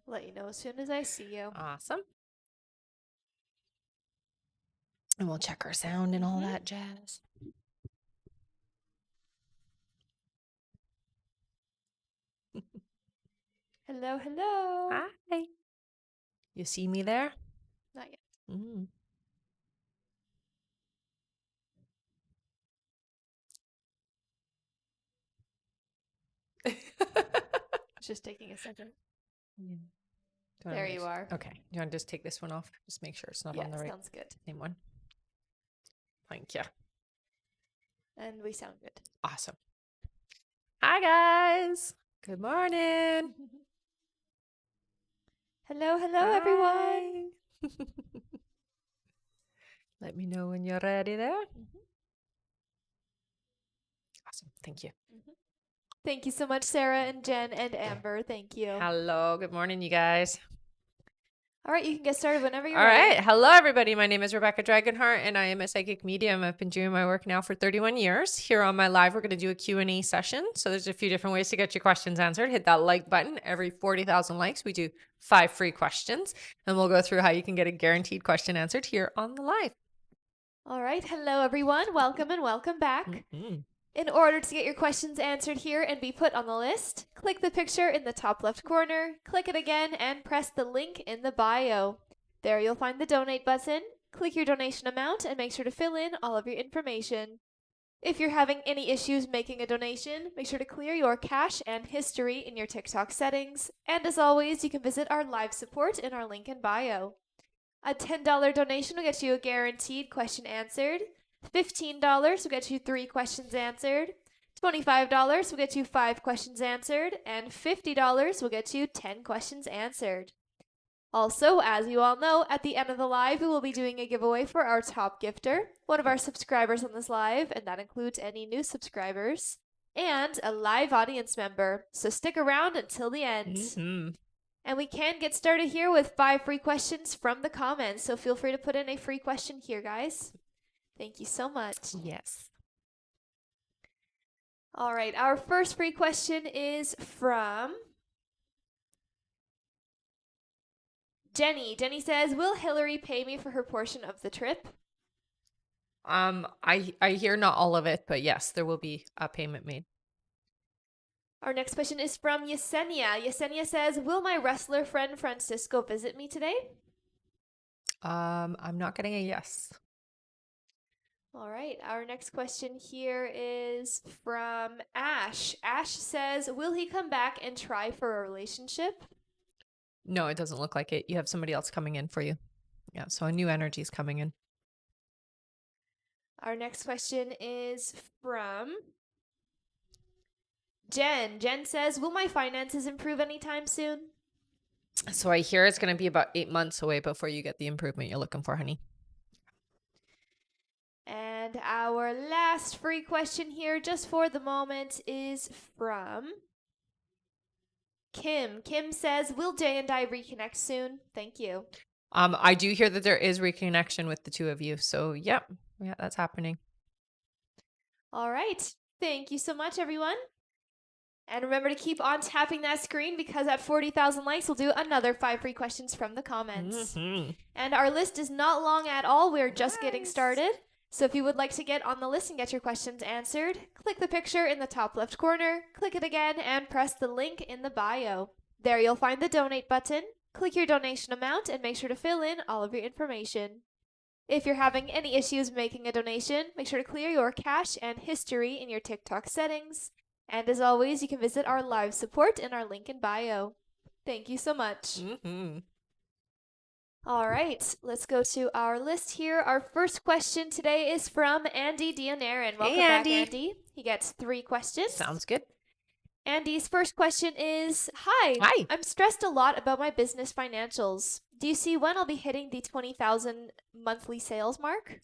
Let you know as soon as I see you. Awesome. And we'll check our sound and all Mhm. that jazz. Hello, hello. Hi. You see me there? Not yet. Mm. It's just taking a second. Yeah. There you are. Okay. You want to just take this one off? Just make sure it's not Yeah, on the right sounds good. same one. Thank you. And we sound good. Awesome. Hi, guys. Good morning. Hello, hello, everyone. Hi. Let me know when you're ready there. Mhm, Awesome. Thank you. mhm. Thank you so much, Sarah and Jen and Amber. Thank you. Hello. Good morning, you guys. All right, you can get started whenever you're All right. ready. Hello, everybody. My name is Rebecca Dragonheart, and I am a psychic medium. I've been doing my work now for 31 years. Here on my live, we're going to do a Q&A session. So there's a few different ways to get your questions answered. Hit that like button. Every 40,000 likes, we do 5 free questions, and we'll go through how you can get a guaranteed question answered here on the live. All right, hello, everyone. Welcome and welcome back. Mhm. In order to get your questions answered here and be put on the list, click the picture in the top left corner, click it again, and press the link in the bio. There you'll find the donate button. Click your donation amount and make sure to fill in all of your information. If you're having any issues making a donation, make sure to clear your cache and history in your TikTok settings. And as always, you can visit our live support in our link in bio. A $10 donation will get you a guaranteed question answered. $15 will get you 3 questions answered. $25 will get you 5 questions answered. And $50 will get you 10 questions answered. Also, as you all know, at the end of the live, we will be doing a giveaway for our top gifter, one of our subscribers on this live, and that includes any new subscribers, and a live audience member. So stick around until the end. Mhm. And we can get started here with 5 free questions from the comments. So feel free to put in a free question here, guys. Thank you so much. Yes. All right, our first free question is from Jenny. Jenny says, "Will Hillary pay me for her portion of the trip?" I hear not all of it, but yes, there will be a payment made. Our next question is from Yesenia. Yesenia says, "Will my wrestler friend Francisco visit me today?" I'm not getting a yes. All right, our next question here is from Ash. Ash says, "Will he come back and try for a relationship?" No, it doesn't look like it. You have somebody else coming in for you. Yeah, so a new energy is coming in. Our next question is from Jen. Jen says, "Will my finances improve anytime soon?" So I hear it's going to be about 8 months away before you get the improvement you're looking for, honey. And our last free question here, just for the moment, is from Kim. Kim says, "Will Jay and I reconnect soon?" Thank you. I do hear that there is reconnection with the two of you. So, yep. Yeah, that's happening. All right. Thank you so much, everyone. And remember to keep on tapping that screen because at 40,000 likes, we'll do another 5 free questions from the comments. Mhm. And our list is not long at all. We're just getting Nice. started. So if you would like to get on the list and get your questions answered, click the picture in the top left corner, click it again, and press the link in the bio. There you'll find the donate button. Click your donation amount and make sure to fill in all of your information. If you're having any issues making a donation, make sure to clear your cache and history in your TikTok settings. And as always, you can visit our live support in our link in bio. Thank you so much. Mhm. All right, let's go to our list here. Our first question today is from Andy Dionarin. Welcome Hey, back, Andy. Andy. He gets 3 questions. Sounds good. Andy's first question is, "Hi, Hi. I'm stressed a lot about my business financials. Do you see when I'll be hitting the 20,000 monthly sales mark?"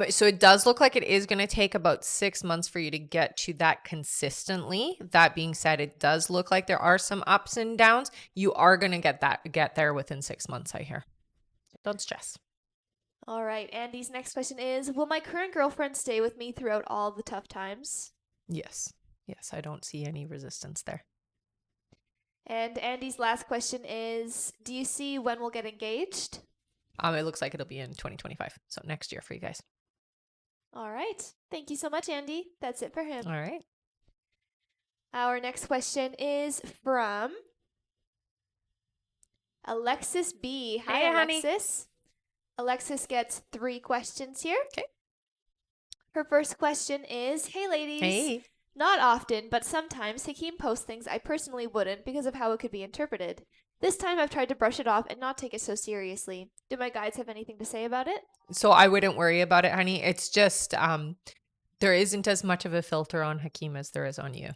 So it does look like it is going to take about 6 months for you to get to that consistently. That being said, it does look like there are some ups and downs. You are going to get there within 6 months, I hear. Don't stress. All right, Andy's next question is, "Will my current girlfriend stay with me throughout all the tough times?" Yes. Yes, I don't see any resistance there. And Andy's last question is, do you see when we'll get engaged? It looks like it'll be in 2025. So next year for you guys. All right. Thank you so much, Andy. That's it for him. All right. Our next question is from Alexis B. Hi, Hey, honey. Alexis. Alexis gets 3 questions here. Okay. Her first question is, hey, ladies. Hey. Not often, but sometimes Hakeem posts things I personally wouldn't because of how it could be interpreted. This time I've tried to brush it off and not take it so seriously. Do my guides have anything to say about it? So I wouldn't worry about it, honey. It's just there isn't as much of a filter on Hakeem as there is on you.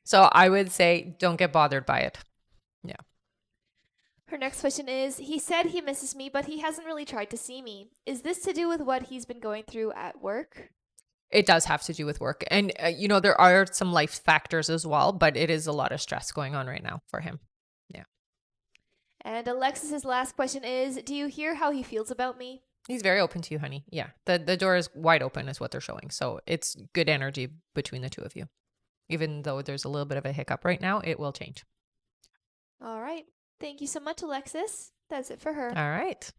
So I would say don't get bothered by it. Yeah. Her next question is, he said he misses me, but he hasn't really tried to see me. Is this to do with what he's been going through at work? It does have to do with work. And, there are some life factors as well, but it is a lot of stress going on right now for him. Yeah. And Alexis's last question is, do you hear how he feels about me? He's very open to you, honey. Yeah. The door is wide open is what they're showing. So it's good energy between the two of you. Even though there's a little bit of a hiccup right now, it will change. All right. Thank you so much, Alexis. That's it for her. All right.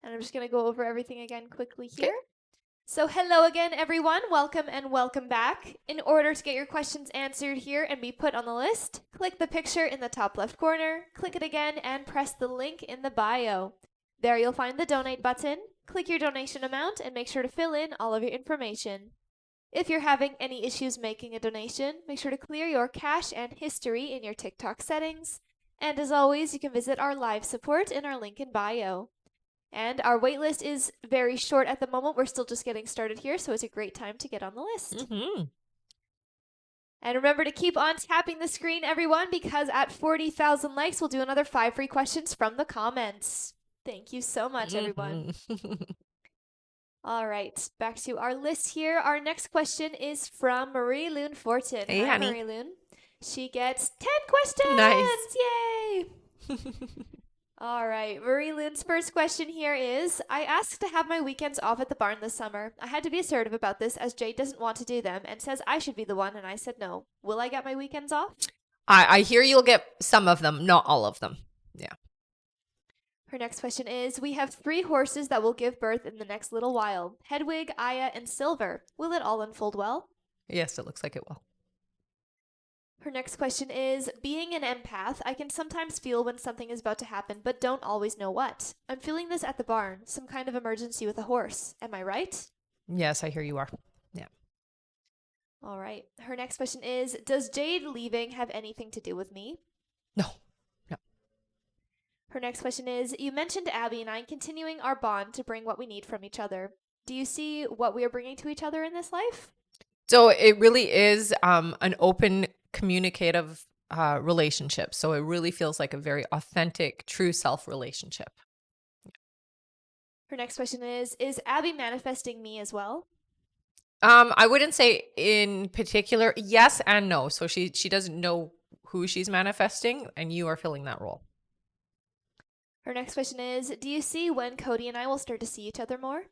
And I'm just going to go over everything again quickly here. So hello again, everyone. Welcome and welcome back. In order to get your questions answered here and be put on the list, click the picture in the top left corner, click it again, and press the link in the bio. There you'll find the donate button. Click your donation amount and make sure to fill in all of your information. If you're having any issues making a donation, make sure to clear your cache and history in your TikTok settings. And as always, you can visit our live support in our link in bio. And our waitlist is very short at the moment. We're still just getting started here, so it's a great time to get on the list. Mm-hmm. And remember to keep on tapping the screen, everyone, because at 40,000 likes, we'll do another 5 free questions from the comments. Thank you so much, everyone. All right, back to our list here. Our next question is from Marie Loon Fortin. Hey, Hi, honey. Marie Loon. She gets 10 questions. Nice. Yay! All right, Marie Loon's first question here is, I asked to have my weekends off at the barn this summer. I had to be assertive about this as Jade doesn't want to do them and says I should be the one, and I said no. Will I get my weekends off? I hear you'll get some of them, not all of them. Yeah. Her next question is, we have 3 horses that will give birth in the next little while. Hedwig, Aya, and Silver. Will it all unfold well? Yes, it looks like it will. Her next question is, being an empath, I can sometimes feel when something is about to happen, but don't always know what. I'm feeling this at the barn, some kind of emergency with a horse. Am I right? Yes, I hear you are. Yeah. All right. Her next question is, does Jade leaving have anything to do with me? No. Her next question is, you mentioned Abby and I continuing our bond to bring what we need from each other. Do you see what we are bringing to each other in this life? So it really is an open, communicative relationship. So it really feels like a very authentic, true self relationship. Her next question is Abby manifesting me as well? I wouldn't say in particular yes and no. So she doesn't know who she's manifesting, and you are filling that role. Her next question is, do you see when Cody and I will start to see each other more?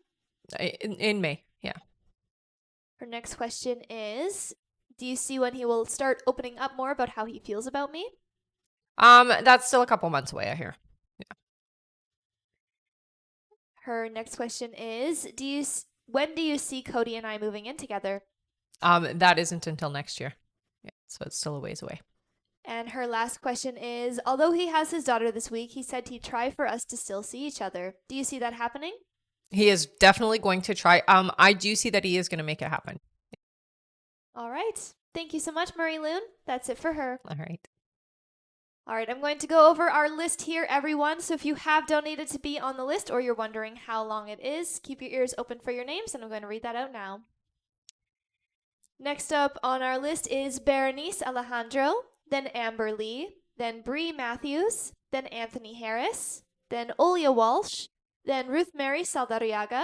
In May, yeah. Her next question is, do you see when he will start opening up more about how he feels about me? That's still a couple months away, I hear. Yeah. Her next question is, when do you see Cody and I moving in together? That isn't until next year. Yeah, so it's still a ways away. And her last question is, although he has his daughter this week, he said he'd try for us to still see each other. Do you see that happening? He is definitely going to try. I do see that he is going to make it happen. All right. Thank you so much, Marie Loon. That's it for her. All right. All right, I'm going to go over our list here, everyone. So if you have donated to be on the list or you're wondering how long it is, keep your ears open for your names, and I'm going to read that out now. Next up on our list is Berenice Alejandro, then Amber Lee, then Bree Matthews, then Anthony Harris, then Olia Walsh, then Ruth Mary Saldarriaga,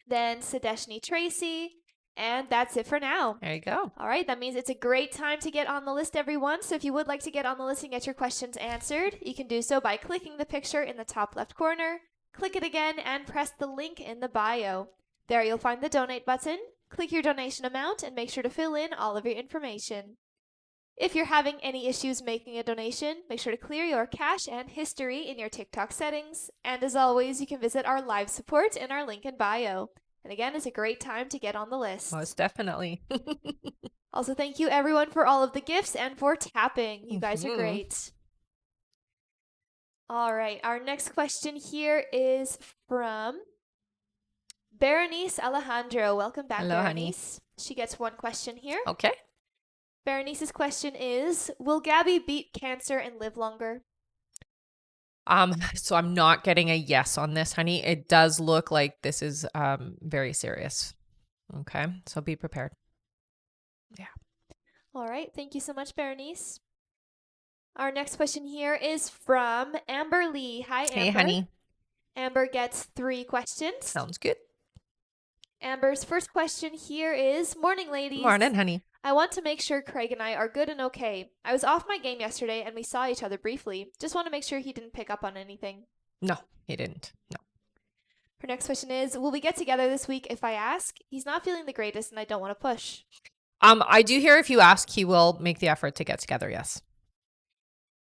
then Sadeshni Tracy, and that's it for now. There you go. All right, that means it's a great time to get on the list, everyone. So if you would like to get on the list and get your questions answered, you can do so by clicking the picture in the top left corner, click it again, and press the link in the bio. There you'll find the donate button. Click your donation amount and make sure to fill in all of your information. If you're having any issues making a donation, make sure to clear your cache and history in your TikTok settings. And as always, you can visit our live support in our link in bio. And again, it's a great time to get on the list. Most definitely. Also, thank you everyone for all of the gifts and for tapping. You guys are great. All right, our next question here is from Berenice Alejandro. Welcome back, Hello, Berenice. Honey. She gets one question here. Okay. Berenice's question is, will Gabby beat cancer and live longer? So I'm not getting a yes on this, honey. It does look like this is very serious. Okay, so be prepared. Yeah. All right, thank you so much, Berenice. Our next question here is from Amber Lee. Hi, Amber. Hey, honey. Amber gets 3 questions. Sounds good. Amber's first question here is, morning, ladies. Morning, honey. I want to make sure Craig and I are good and okay. I was off my game yesterday and we saw each other briefly. Just want to make sure he didn't pick up on anything. No, he didn't. No. Her next question is, will we get together this week if I ask? He's not feeling the greatest and I don't want to push. I do hear if you ask, he will make the effort to get together, yes.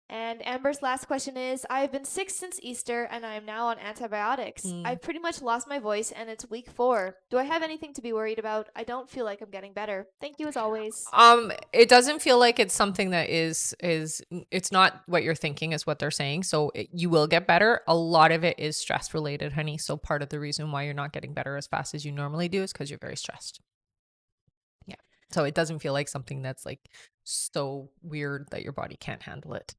And Amber's last question is, I have been sick since Easter and I am now on antibiotics. I've pretty much lost my voice and it's week 4. Do I have anything to be worried about? I don't feel like I'm getting better. Thank you as always. It doesn't feel like it's something that is it's not what you're thinking is what they're saying. So you will get better. A lot of it is stress related, honey. So part of the reason why you're not getting better as fast as you normally do is because you're very stressed. Yeah. So it doesn't feel like something that's like so weird that your body can't handle it.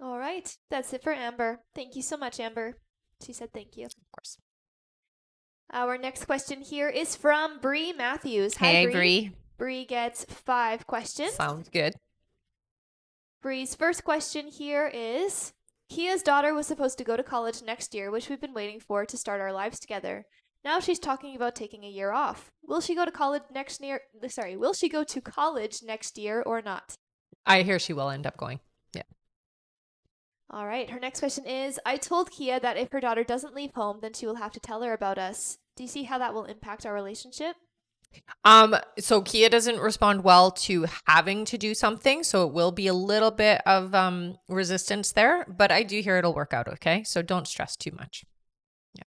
All right. That's it for Amber. Thank you so much, Amber. She said thank you. Of course. Our next question here is from Bree Matthews. Hey, Hi, Bree. Bree gets 5 questions. Sounds good. Bree's first question here is, Kia's daughter was supposed to go to college next year, which we've been waiting for to start our lives together. Now she's talking about taking a year off. Will she go to college next year? Will she go to college next year or not? I hear she will end up going. Yeah. All right. Her next question is, I told Kia that if her daughter doesn't leave home, then she will have to tell her about us. Do you see how that will impact our relationship? So Kia doesn't respond well to having to do something. So it will be a little bit of resistance there, but I do hear it'll work out. Okay. So don't stress too much. Yeah.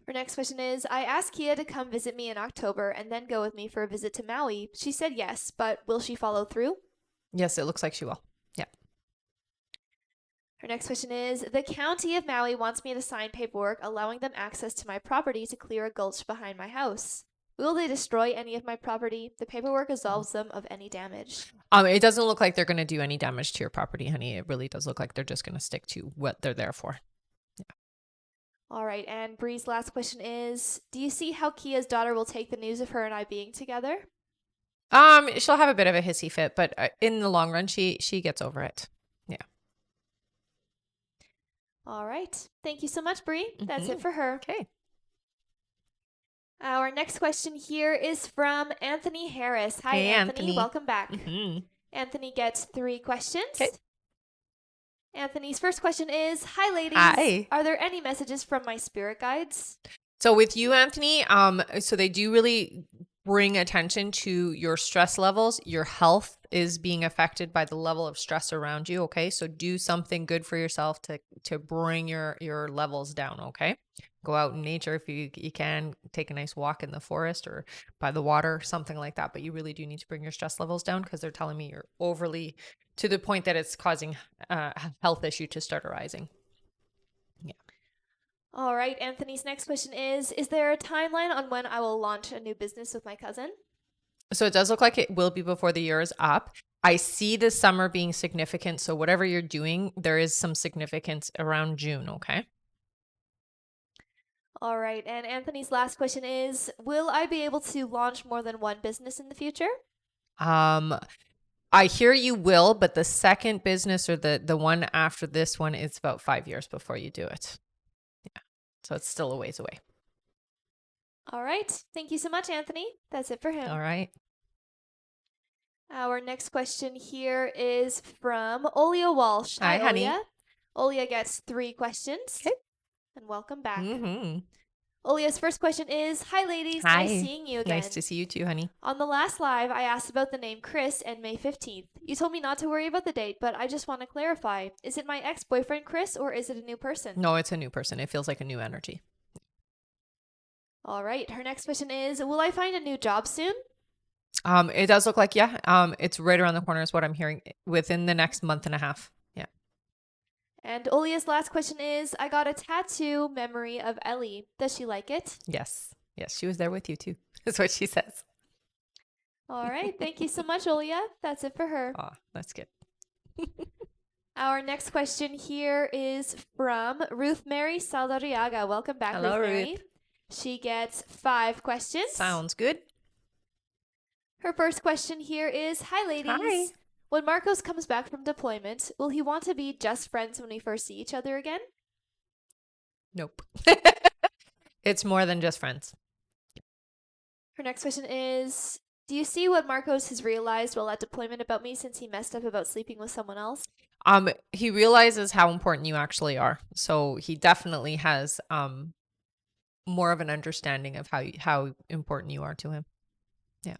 Her next question is, I asked Kia to come visit me in October and then go with me for a visit to Maui. She said yes, but will she follow through? Yes, it looks like she will. Yeah. Her next question is, the county of Maui wants me to sign paperwork allowing them access to my property to clear a gulch behind my house. Will they destroy any of my property? The paperwork absolves them of any damage. It doesn't look like they're going to do any damage to your property, honey. It really does look like they're just going to stick to what they're there for. Yeah. All right. And Bree's last question is, do you see how Kia's daughter will take the news of her and I being together? She'll have a bit of a hissy fit, but in the long run, she gets over it. Yeah. All right. Thank you so much, Bree. That's it for her. Okay. Our next question here is from Anthony Harris. Hi, hey, Anthony. Welcome back. Mm-hmm. Anthony gets 3 questions. Okay. Anthony's first question is, hi, ladies. Hi. Are there any messages from my spirit guides? So with you, Anthony, so they do really bring attention to your stress levels. Your health is being affected by the level of stress around you. Okay. So do something good for yourself to bring your levels down. Okay. Go out in nature if you can, take a nice walk in the forest or by the water, something like that. But you really do need to bring your stress levels down because they're telling me you're overly to the point that it's causing a health issue to start arising. Yeah. All right. Anthony's next question is there a timeline on when I will launch a new business with my cousin? So it does look like it will be before the year is up. I see this summer being significant. So whatever you're doing, there is some significance around June. Okay. All right. And Anthony's last question is, will I be able to launch more than one business in the future? I hear you will, but the second business or the one after this one is about 5 years before you do it. Yeah. So it's still a ways away. All right. Thank you so much, Anthony. That's it for him. All right. Our next question here is from Olia Walsh. Hi, honey. Olia. Olia gets 3 questions. Okay. And welcome back. Mm-hmm. Olia's first question is, hi ladies, Hi. nice seeing you again. Nice to see you too, honey. On the last live, I asked about the name Chris and May 15th. You told me not to worry about the date, but I just want to clarify. Is it my ex-boyfriend Chris or is it a new person? No, it's a new person. It feels like a new energy. All right. Her next question is, will I find a new job soon? It does look like, yeah. It's right around the corner is what I'm hearing within the next month and a half. Yeah. And Olia's last question is, I got a tattoo memory of Ellie. Does she like it? Yes. Yes. She was there with you too. That's what she says. All right. Thank you so much, Olia. That's it for her. Oh, that's good. Our next question here is from Ruth Mary Saldariaga. Welcome back, Hello, Ruth Mary. Ruth. She gets 5 questions. Sounds good. Her first question here is, hi ladies. Hi. When Marcos comes back from deployment, will he want to be just friends when we first see each other again? Nope. It's more than just friends. Her next question is, do you see what Marcos has realized while at deployment about me since he messed up about sleeping with someone else? He realizes how important you actually are. So he definitely has more of an understanding of how important you are to him. Yeah.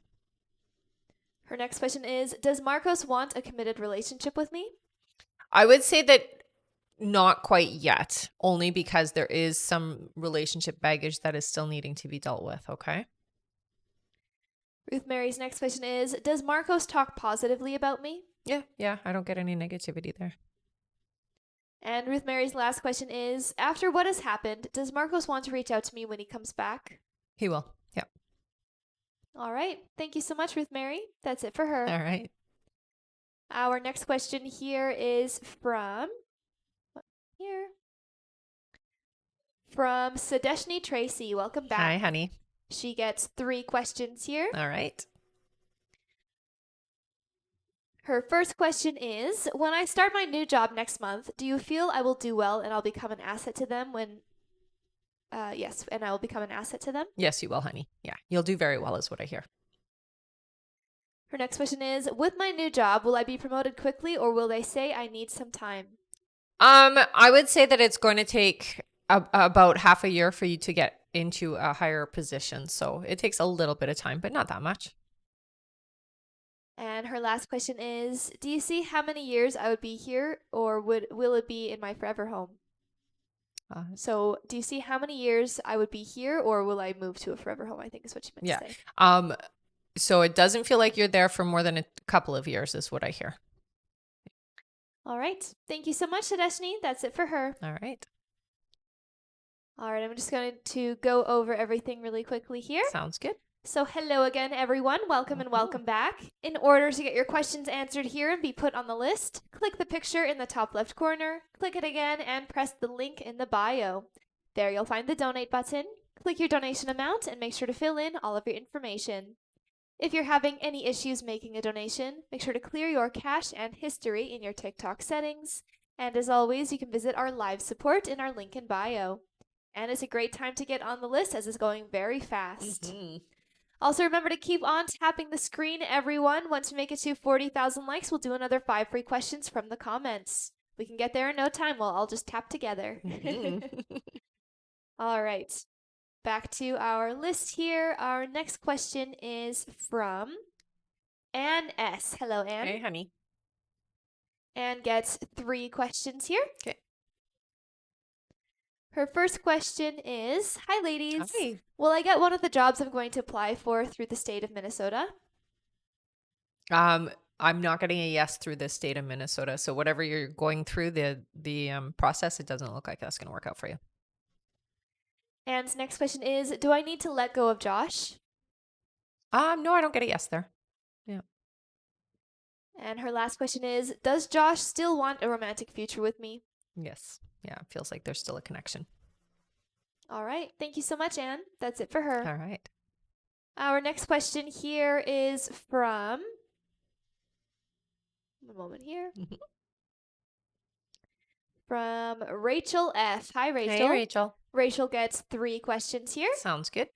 Her next question is, does Marcos want a committed relationship with me? I would say that not quite yet, only because there is some relationship baggage that is still needing to be dealt with, okay? Ruth Mary's next question is, does Marcos talk positively about me? Yeah, I don't get any negativity there. And Ruth Mary's last question is, after what has happened, does Marcos want to reach out to me when he comes back? He will. Yeah. All right. Thank you so much, Ruth Mary. That's it for her. All right. Our next question here is from Sadeshni Tracy. Welcome back. Hi, honey. She gets 3 questions here. All right. Her first question is, when I start my new job next month, do you feel I will do well and I'll become an asset to them yes, and I will become an asset to them? Yes, you will, honey. Yeah, you'll do very well is what I hear. Her next question is, with my new job, will I be promoted quickly or will they say I need some time? I would say that it's going to take about half a year for you to get into a higher position. So it takes a little bit of time, but not that much. And her last question is, do you see how many years I would be here or will it be in my forever home? So do you see how many years I would be here or will I move to a forever home? I think is what she meant to say. So it doesn't feel like you're there for more than a couple of years is what I hear. All right. Thank you so much, Sadeshni. That's it for her. All right. All right. I'm just going to go over everything really quickly here. Sounds good. So hello again, everyone. Welcome and welcome back. In order to get your questions answered here and be put on the list, click the picture in the top left corner, click it again, and press the link in the bio. There you'll find the donate button. Click your donation amount and make sure to fill in all of your information. If you're having any issues making a donation, make sure to clear your cache and history in your TikTok settings. And as always, you can visit our live support in our link in bio. And it's a great time to get on the list as it's going very fast. Mm-hmm. Also, remember to keep on tapping the screen, everyone. Once we make it to 40,000 likes, we'll do another 5 free questions from the comments. We can get there in no time. We'll all just tap together. Mm-hmm. All right. Back to our list here. Our next question is from Anne S. Hello, Anne. Hey, honey. Anne gets 3 questions here. Okay. Her first question is, hi, ladies. Hi. Will I get one of the jobs I'm going to apply for through the state of Minnesota? I'm not getting a yes through the state of Minnesota. So whatever you're going through the process, it doesn't look like that's going to work out for you. Anne's next question is, do I need to let go of Josh? No, I don't get a yes there. Yeah. And her last question is, does Josh still want a romantic future with me? Yes. Yeah, it feels like there's still a connection. All right. Thank you so much, Anne. That's it for her. All right. Our next question here is from, one moment here, from Rachel F. Hi, Rachel. Hey, Rachel. Rachel gets 3 questions here. Sounds good.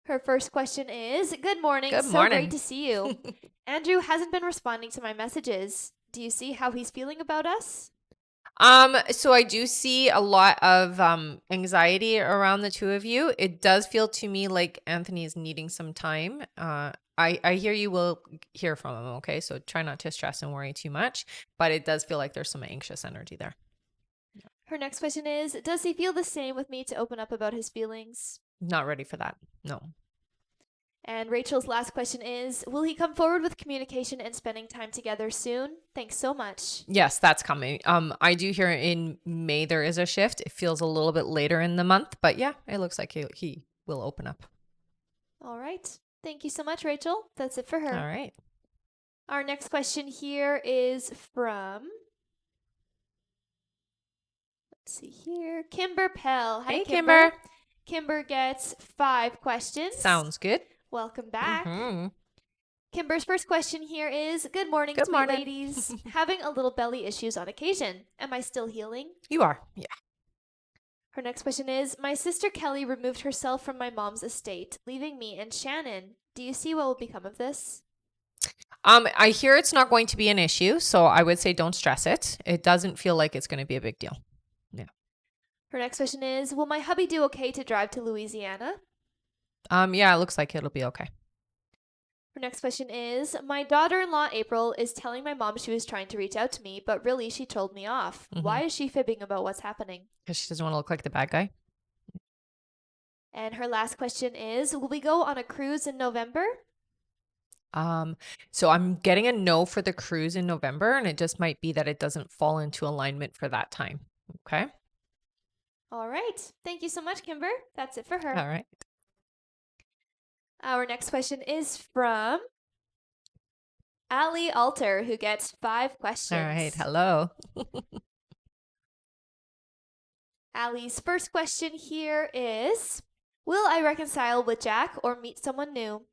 Her first question is, good morning. Good So morning. great to see you. Andrew hasn't been responding to my messages. Do you see how he's feeling about us? So I do see a lot of anxiety around the two of you. It does feel to me like Anthony is needing some time. I hear you will hear from him, okay? So try not to stress and worry too much, but it does feel like there's some anxious energy there. Her next question is, does he feel the same with me to open up about his feelings? Not ready for that. No. And Rachel's last question is, will he come forward with communication and spending time together soon? Thanks so much. Yes, that's coming. I do hear in May there is a shift. It feels a little bit later in the month, but yeah, it looks like he will open up. All right. Thank you so much, Rachel. That's it for her. All right. Our next question here is from, let's see here, Kimber Pell. Hi, Hey, Kimber. Kimber. Kimber gets 5 questions. Sounds good. Welcome back. Mhm. Kimber's first question here is, good morning, Good sweet morning. ladies. Having a little belly issues on occasion. Am I still healing? You are. Yeah. Her next question is, my sister Kelly removed herself from my mom's estate, leaving me and Shannon. Do you see what will become of this? I hear it's not going to be an issue, so I would say don't stress it. It doesn't feel like it's going to be a big deal. Her next question is, will my hubby do okay to drive to Louisiana? Yeah, it looks like it'll be okay. Her next question is, my daughter-in-law April is telling my mom she was trying to reach out to me, but really she told me off. Why is she fibbing about what's happening? Because she doesn't want to look like the bad guy. And her last question is, will we go on a cruise in November? So I'm getting a no for the cruise in November, and it just might be that it doesn't fall into alignment for that time. Okay. All right. Thank you so much, Kimber. That's it for her. All right. Our next question is from Ali Alter, who gets 5 questions. All right. Hello. Ali's first question here is, will I reconcile with Jack or meet someone new?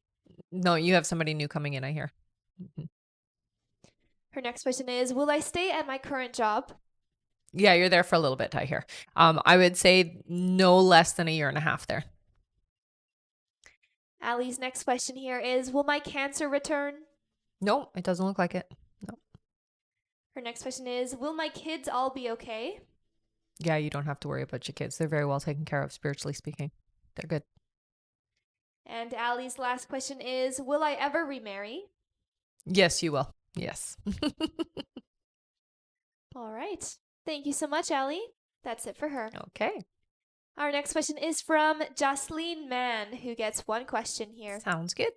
No, you have somebody new coming in, I hear. Mhm. Her next question is, will I stay at my current job? Yeah, you're there for a little bit, I hear. I would say no less than a year and a half there. Ali's next question here is, will my cancer return? No, it doesn't look like it. No. Her next question is, will my kids all be okay? Yeah, you don't have to worry about your kids. They're very well taken care of, spiritually speaking. They're good. And Ali's last question is, will I ever remarry? Yes, you will. Yes. All right. Thank you so much, Ali. That's it for her. Okay. Our next question is from Jocelyn Mann, who gets 1 question here. Sounds good.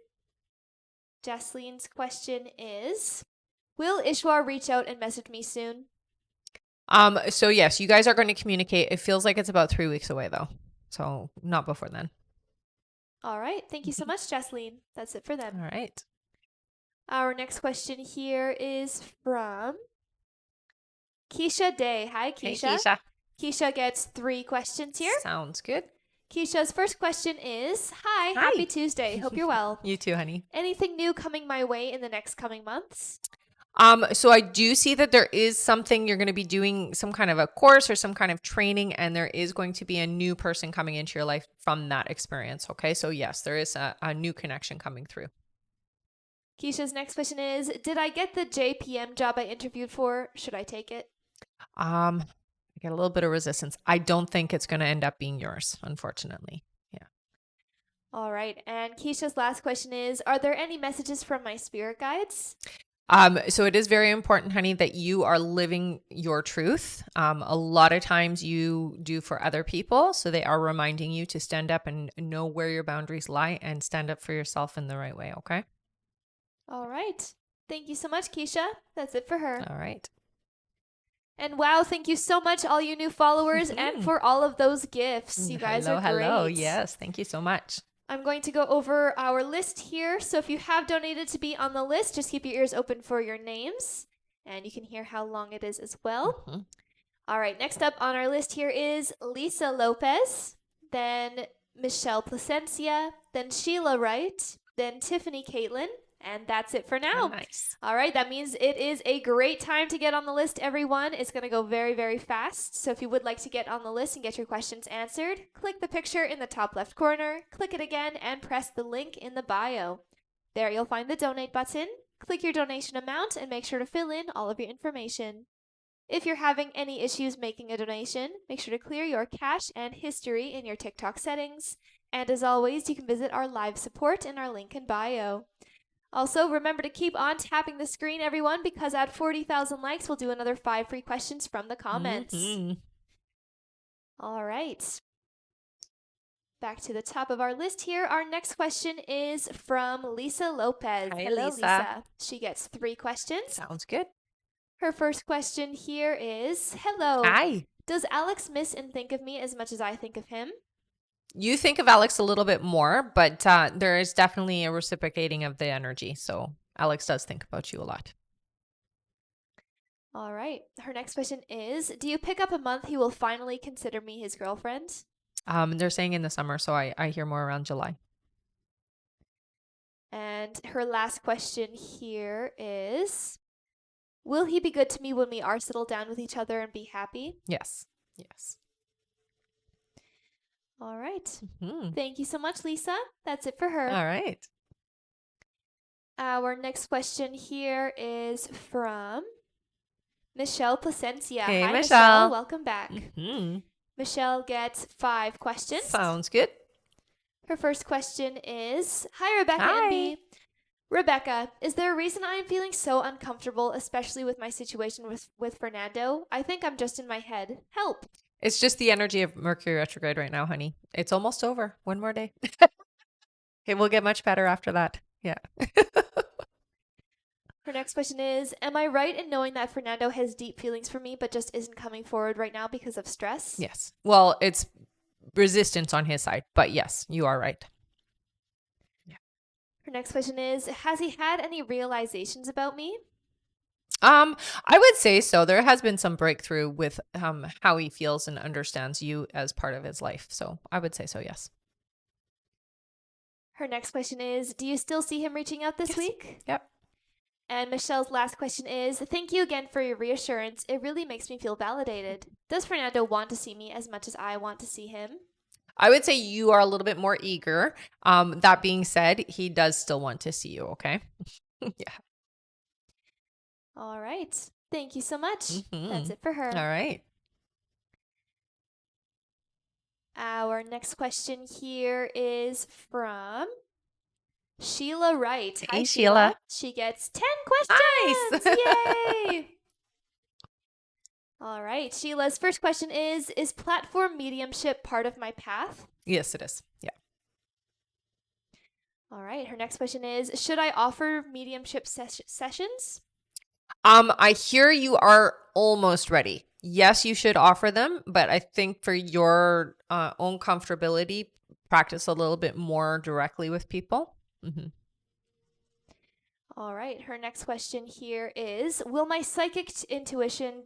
Jocelyn's question is, will Ishwar reach out and message me soon? So yes, you guys are going to communicate. It feels like it's about 3 weeks away though. So not before then. All right. Thank you so much, Jocelyn. That's it for them. All right. Our next question here is from Keisha Day. Hi, Keisha. Hey, Keisha. Keisha gets 3 questions here. Sounds good. Keisha's first question is, Hi. Hi. Happy Tuesday. Hope you're well. You too, honey. Anything new coming my way in the next coming months? So I do see that there is something you're going to be doing, some kind of a course or some kind of training, and there is going to be a new person coming into your life from that experience. Okay. So yes, there is a new connection coming through. Keisha's next question is, did I get the JPM job I interviewed for? Should I take it? I get a little bit of resistance. I don't think it's going to end up being yours, unfortunately. Yeah. All right. And Keisha's last question is, are there any messages from my spirit guides? So it is very important, honey, that you are living your truth. A lot of times you do for other people. So they are reminding you to stand up and know where your boundaries lie and stand up for yourself in the right way. Okay. All right. Thank you so much, Keisha. That's it for her. All right. And wow, thank you so much, all you new followers, and for all of those gifts. You guys are great. Hello. Yes. Thank you so much. I'm going to go over our list here. So if you have donated to be on the list, just keep your ears open for your names. And you can hear how long it is as well. Mm-hmm. All right, next up on our list here is Lisa Lopez, then Michelle Placencia, then Sheila Wright, then Tiffany Caitlin, and that's it for now. Oh, nice. All right, that means it is a great time to get on the list, everyone. It's going to go very, very fast. So if you would like to get on the list and get your questions answered, click the picture in the top left corner, click it again, and press the link in the bio. There you'll find the donate button. Click your donation amount and make sure to fill in all of your information. If you're having any issues making a donation, make sure to clear your cache and history in your TikTok settings. And as always, you can visit our live support in our link in bio. Also, remember to keep on tapping the screen, everyone, because at 40,000 likes, we'll do another 5 free questions from the comments. All right. Back to the top of our list here. Our next question is from Lisa Lopez. Hi, Hello, Lisa. She gets 3 questions. Sounds good. Her first question here is, hello. Hi. Does Alex miss and think of me as much as I think of him? You think of Alex a little bit more, but there is definitely a reciprocating of the energy. So Alex does think about you a lot. All right. Her next question is, do you pick up a month he will finally consider me his girlfriend? They're saying in the summer, so I hear more around July. And her last question here is, will he be good to me when we are settled down with each other and be happy? Yes. Yes. All right. Mhm. Thank you so much, Lisa. That's it for her. All right. Our next question here is from Michelle Placencia. Hey, Hi, Michelle. Welcome back. Mhm. Michelle gets 5 questions. Sounds good. Her first question is, hi, Rebecca Hi. and B. Rebecca, is there a reason I am feeling so uncomfortable, especially with my situation with Fernando? I think I'm just in my head. Help. It's just the energy of Mercury retrograde right now, honey. It's almost over. One more day. It will get much better after that. Yeah. Her next question is, am I right in knowing that Fernando has deep feelings for me but just isn't coming forward right now because of stress? Yes. Well, it's resistance on his side, but yes, you are right. Her next question is, has he had any realizations about me? I would say so. There has been some breakthrough with how he feels and understands you as part of his life. So I would say so, yes. Her next question is, do you still see him reaching out this Yes. week? Yep. And Michelle's last question is, thank you again for your reassurance. It really makes me feel validated. Does Fernando want to see me as much as I want to see him? I would say you are a little bit more eager. That being said, he does still want to see you, okay? Yeah. All right. Thank you so much. Mhm. That's it for her. All right. Our next question here is from Sheila Wright. Hey, Hi, Sheila. She gets 10 questions. Nice. Yay! All right. Sheila's first question is platform mediumship part of my path? Yes, it is. Yeah. All right. Her next question is, should I offer mediumship sessions? I hear you are almost ready. Yes, you should offer them, but I think for your own comfortability, practice a little bit more directly with people. Mm-hmm. All right. Her next question here is, will my psychic tuition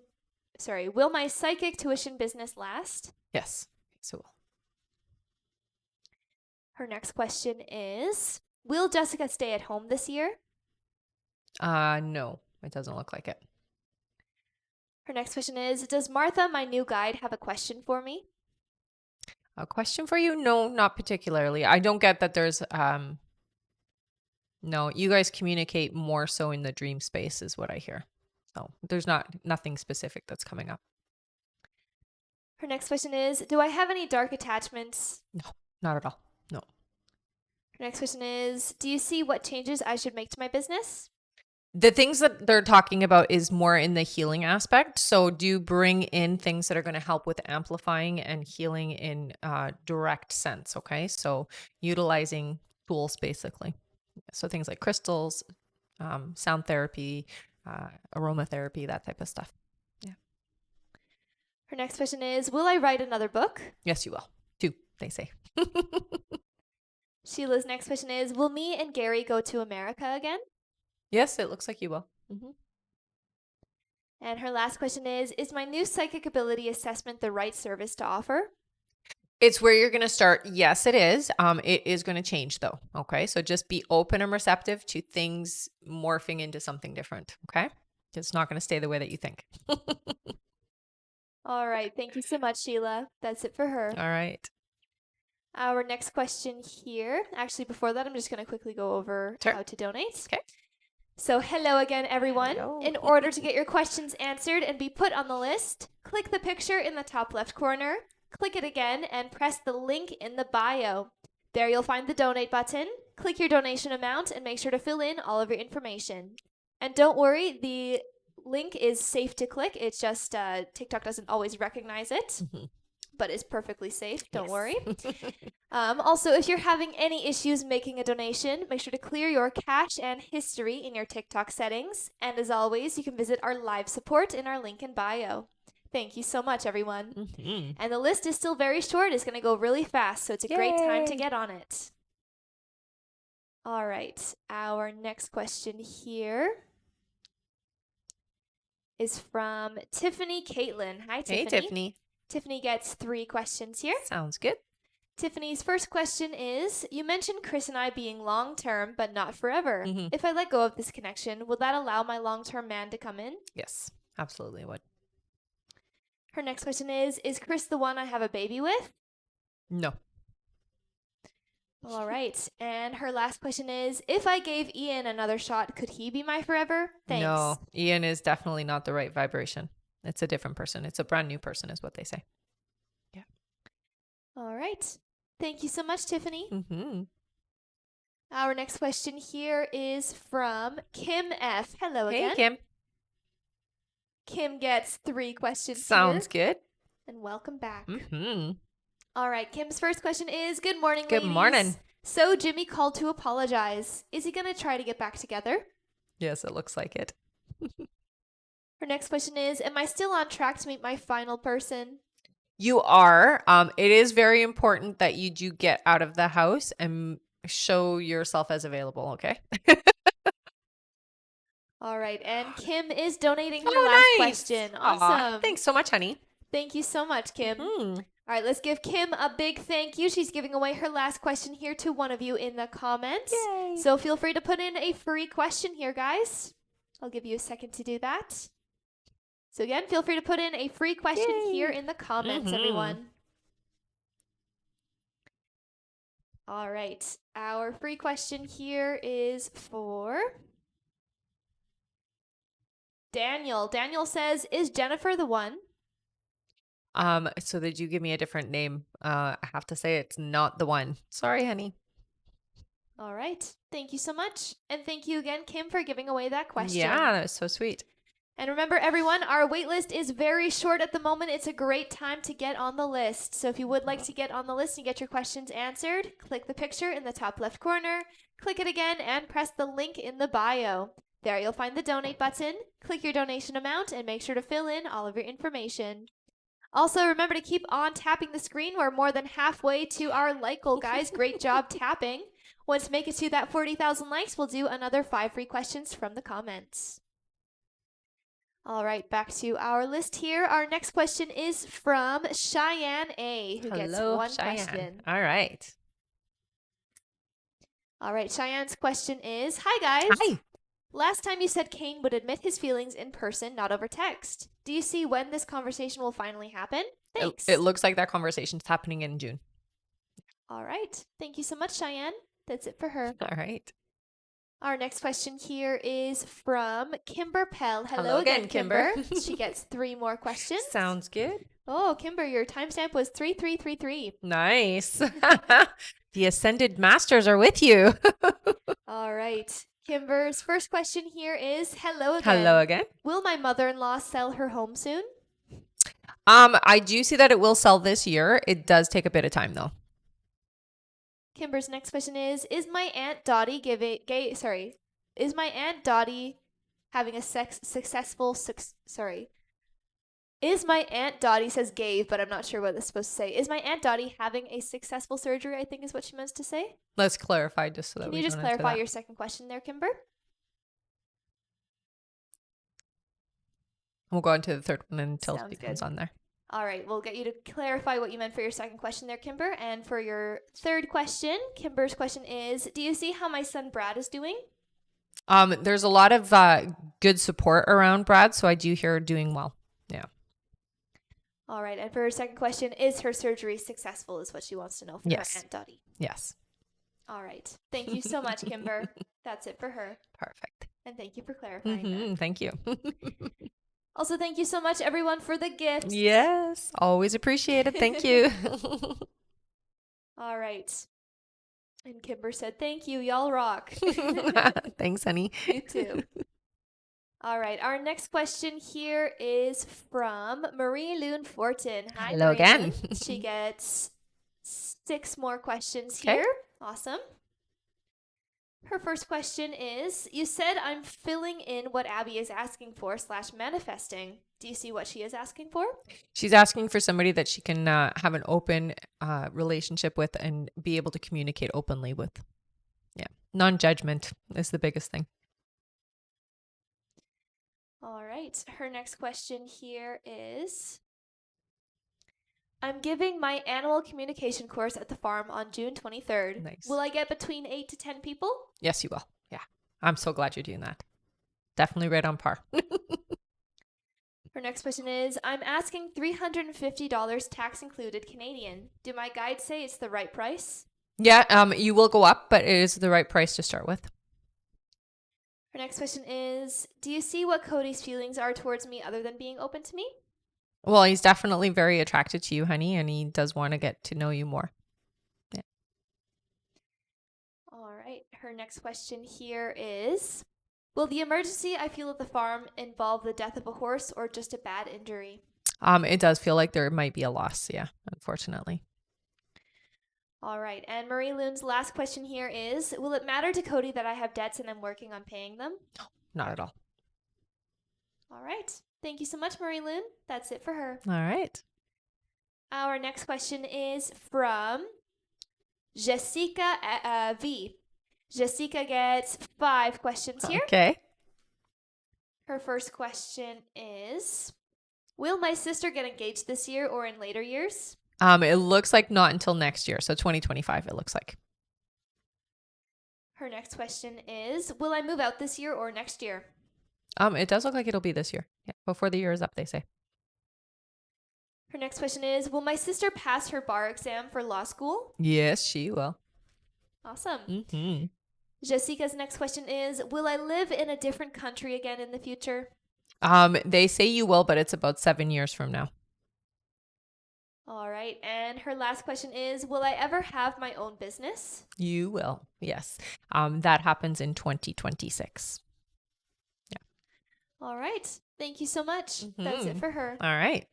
business last? Yes. So Her next question is, will Jessica stay at home this year? no, it doesn't look like it. Her next question is, does Martha, my new guide, have a question for me? A question for you? No, not particularly. I don't get that there's no, you guys communicate more so in the dream space is what I hear. So there's nothing specific that's coming up. Her next question is, do I have any dark attachments? No, not at all. No. Her next question is, do you see what changes I should make to my business? The things that they're talking about is more in the healing aspect. So do bring in things that are going to help with amplifying and healing in direct sense. Okay. So utilizing tools basically. So things like crystals, sound therapy, aromatherapy, that type of stuff. Yeah. Her next question is, will I write another book? Yes, you will. 2, they say. Sheila's next question is, will me and Gary go to America again? Yes, it looks like you will. And her last question is my new psychic ability assessment the right service to offer? It's where you're going to start. Yes, it is. It is going to change though. Okay. So just be open and receptive to things morphing into something different. Okay. It's not going to stay the way that you think. All right. Thank you so much, Sheila. That's it for her. All right. Our next question here. Actually, before that, I'm just going to quickly go over Sure. how to donate. Okay. So hello again, everyone. Hello. In order to get your questions answered and be put on the list, click the picture in the top left corner, click it again, and press the link in the bio. There you'll find the donate button. Click your donation amount and make sure to fill in all of your information. And don't worry, the link is safe to click. It's just TikTok doesn't always recognize it, but is perfectly safe. Don't worry. Also, if you're having any issues making a donation, make sure to clear your cache and history in your TikTok settings. And as always, you can visit our live support in our link in bio. Thank you so much, everyone. And the list is still very short. It's going to go really fast, so it's a great time to Yay. get on it. All right. Our next question here is from Tiffany Caitlin. Hi, Tiffany. Hey, Tiffany. Tiffany gets 3 questions here. Sounds good. Tiffany's first question is, you mentioned Chris and I being long-term, but not forever. Mhm. If I let go of this connection, will that allow my long-term man to come in? Yes, absolutely would. Her next question is Chris the one I have a baby with? No. All right. And her last question is, if I gave Ian another shot, could he be my forever? Thanks. No, Ian is definitely not the right vibration. It's a different person. It's a brand new person is what they say. All right. Thank you so much, Tiffany. Mm-hmm. Our next question here is from Kim F. Hello Hey, again. Kim. Kim gets 3 questions Sounds here. good. And welcome back. Mm-hmm. All right, Kim's first question is, good morning, Good ladies. morning. So Jimmy called to apologize. Is he going to try to get back together? Yes, it looks like it. Her next question is, am I still on track to meet my final person? You are. It is very important that you do get out of the house and show yourself as available, okay? All right, and Kim is donating her Oh, last nice. question. Aw, Awesome. thanks so much, honey. Thank you so much, Kim. Hmm. All right, let's give Kim a big thank you. She's giving away her last question here to one of you in the comments. Yay. So feel free to put in a free question here, guys. I'll give you a second to do that. So again, feel free to put in a free question Yay. here in the comments, Mhm. everyone. All right, our free question here is for Daniel. Daniel says, is Jennifer the one? So did you give me a different name? I have to say it's not the one. Sorry, honey. All right, thank you so much. And thank you again, Kim, for giving away that question. Yeah, that was so sweet. And remember, everyone, our wait list is very short at the moment. It's a great time to get on the list. So if you would like to get on the list and get your questions answered, click the picture in the top left corner, click it again, and press the link in the bio. There you'll find the donate button. Click your donation amount and make sure to fill in all of your information. Also, remember to keep on tapping the screen. We're more than halfway to our like goal, guys. Great job tapping. Once we make it to that 40,000 likes, we'll do another 5 free questions from the comments. All right, back to our list here. Our next question is from Cheyenne A, who gets Hello, 1 Cheyenne. question. All right. All right, Cheyenne's question is, hi, guys. Hi. Last time you said Kane would admit his feelings in person, not over text. Do you see when this conversation will finally happen? Thanks. It looks like that conversation's happening in June. All right. Thank you so much, Cheyenne. That's it for her. All right. Our next question here is from Kimber Pell. Hello again, Kimber. She gets 3 more questions. Sounds good. Oh, Kimber, your timestamp was 3333. Nice. The Ascended Masters are with you. All right. Kimber's first question here is, hello again. Hello again. Will my mother-in-law sell her home soon? I do see that it will sell this year. It does take a bit of time though. Kimber's next question is my Aunt Dottie is my Aunt Dottie having a is my Aunt Dottie says gave, but I'm not sure what that's supposed to say. Is my Aunt Dottie having a successful surgery, I think is what she meant to say. Let's clarify just so that Can we you just don't answer clarify that. your second question there, Kimber? We'll go on to the third one until Sounds it comes good. on there. All right, we'll get you to clarify what you meant for your second question there, Kimber. And for your third question, Kimber's question is, do you see how my son Brad is doing? There's a lot of good support around Brad, so I do hear her doing well. Yeah. All right, and for her second question, is her surgery successful is what she wants to know from Yes. her Aunt Dottie. Yes. All right. Thank you so much, Kimber. That's it for her. Perfect. And thank you for clarifying that. Thank you. Also, thank you so much, everyone, for the gifts. Yes, always appreciated. Thank you. All right. And Kimber said, thank you. Y'all rock. Thanks, honey. You too. All right. Our next question here is from Marie Loon Fortin. Hi, Hello Marie again. Loon. She gets 6 more questions Okay. here. Awesome. Her first question is, you said I'm filling in what Abby is asking for / manifesting. Do you see what she is asking for? She's asking for somebody that she can have an open relationship with and be able to communicate openly with. Yeah. Non-judgment is the biggest thing. All right. Her next question here is, I'm giving my animal communication course at the farm on June 23rd. Nice. Will I get between 8 to 10 people? Yes, you will. Yeah. I'm so glad you're doing that. Definitely right on par. Her next question is, I'm asking $350 tax included Canadian. Do my guides say it's the right price? Yeah, you will go up, but it is the right price to start with. Her next question is, do you see what Cody's feelings are towards me other than being open to me? Well, he's definitely very attracted to you, honey, and he does want to get to know you more. Yeah. All right. Her next question here is, will the emergency I feel at the farm involve the death of a horse or just a bad injury? It does feel like there might be a loss, yeah, unfortunately. All right. And Marie Loon's last question here is, will it matter to Cody that I have debts and I'm working on paying them? Not at all. All right. Thank you so much, Marie Loon. That's it for her. All right. Our next question is from Jessica V. Jessica gets 5 questions here. Okay. Her first question is, will my sister get engaged this year or in later years? It looks like not until next year. So 2025, it looks like. Her next question is, will I move out this year or next year? It does look like it'll be this year. Yeah, before the year is up, they say. Her next question is, will my sister pass her bar exam for law school? Yes, she will. Awesome. Mm-hmm. Jessica's next question is, will I live in a different country again in the future? They say you will, but it's about 7 years from now. All right. And her last question is, will I ever have my own business? You will. Yes. That happens in 2026. All right. Thank you so much. That's it for her. All right.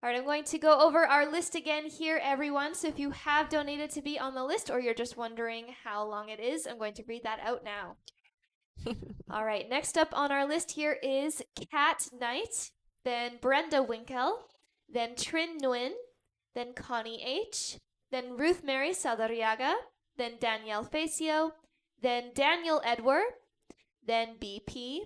All right, I'm going to go over our list again here, everyone. So if you have donated to be on the list or you're just wondering how long it is, I'm going to read that out now. All right, next up on our list here is Kat Knight, then Brenda Winkel, then Trin Nguyen, then Connie H., then Ruth Mary Saldarriaga, then Danielle Facio, then Daniel Edward, then BP,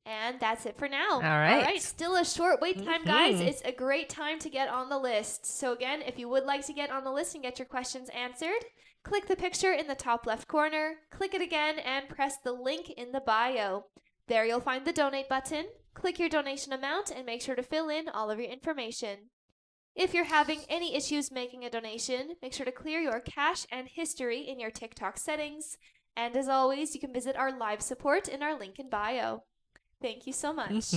and that's it for now. All right. All right. Still a short wait time, guys. It's a great time to get on the list. So again, if you would like to get on the list and get your questions answered, click the picture in the top left corner, click it again, and press the link in the bio. There you'll find the donate button. Click your donation amount and make sure to fill in all of your information. If you're having any issues making a donation, make sure to clear your cache and history in your TikTok settings. And as always, you can visit our live support in our link in bio. Thank you so much.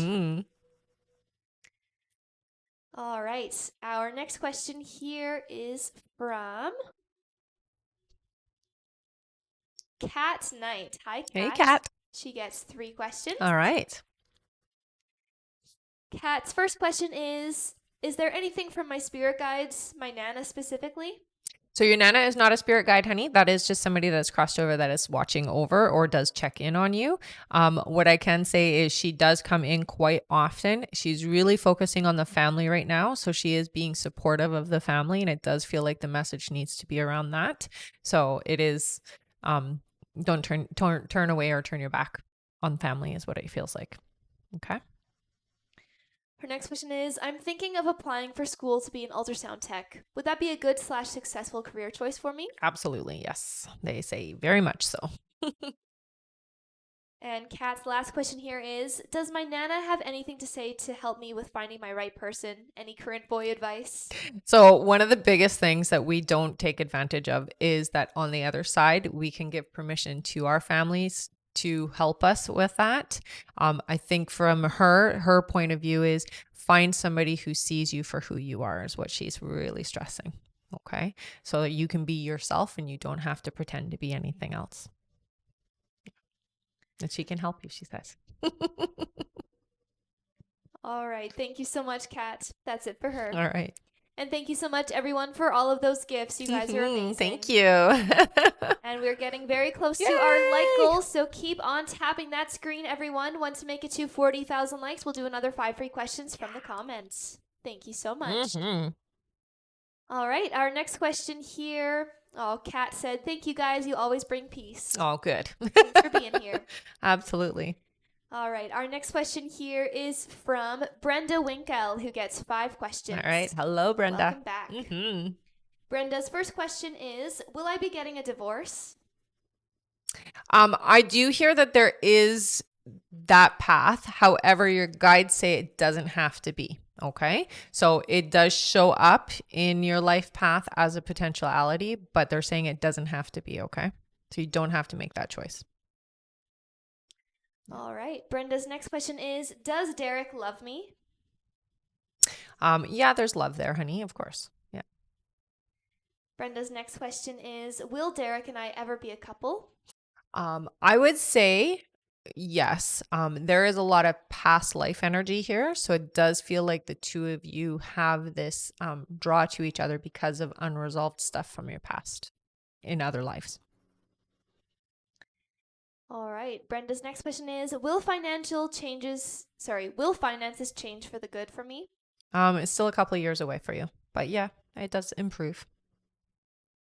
All right. Our next question here is from Kat Knight. Hi, Kat. Hey, Kat. She gets 3 questions. All right. Kat's first question is there anything from my spirit guides, my Nana specifically? So your Nana is not a spirit guide, honey. That is just somebody that's crossed over that is watching over or does check in on you. What I can say is she does come in quite often. She's really focusing on the family right now. So she is being supportive of the family, and it does feel like the message needs to be around that. So it is, don't turn away or turn your back on family is what it feels like. Okay. Her next question is, I'm thinking of applying for school to be an ultrasound tech. Would that be a good / successful career choice for me? Absolutely. Yes. They say very much so. And Kat's last question here is, does my Nana have anything to say to help me with finding my right person? Any current boy advice? So one of the biggest things that we don't take advantage of is that on the other side, we can give permission to our families to help us with that. I think from her point of view is find somebody who sees you for who you are is what she's really stressing. Okay. So that you can be yourself and you don't have to pretend to be anything else. And she can help you, she says. All right. Thank you so much, Kat. That's it for her. All right. And thank you so much, everyone, for all of those gifts. You guys are amazing. Thank you. And we're getting very close to our like Yay! goal, so keep on tapping that screen, everyone. Once we make it to 40,000 likes, we'll do another 5 free questions from the comments. Thank you so much. All right, our next question here. Oh, Kat said, thank you guys. You always bring peace. Oh, good. Thanks for being here. Absolutely. All right, our next question here is from Brenda Winkle, who gets 5 questions. All right. Hello, Brenda. Welcome back. Brenda's first question is, will I be getting a divorce? I do hear that there is that path. However, your guides say it doesn't have to be. Okay. So it does show up in your life path as a potentiality, but they're saying it doesn't have to be. Okay. So you don't have to make that choice. All right. Brenda's next question is, does Derek love me? Yeah, there's love there, honey. Of course. Yeah. Brenda's next question is, will Derek and I ever be a couple? I would say yes. There is a lot of past life energy here. So it does feel like the two of you have this draw to each other because of unresolved stuff from your past in other lives. All right. Brenda's next question is, will finances change for the good for me? It's still a couple of years away for you, but yeah, it does improve.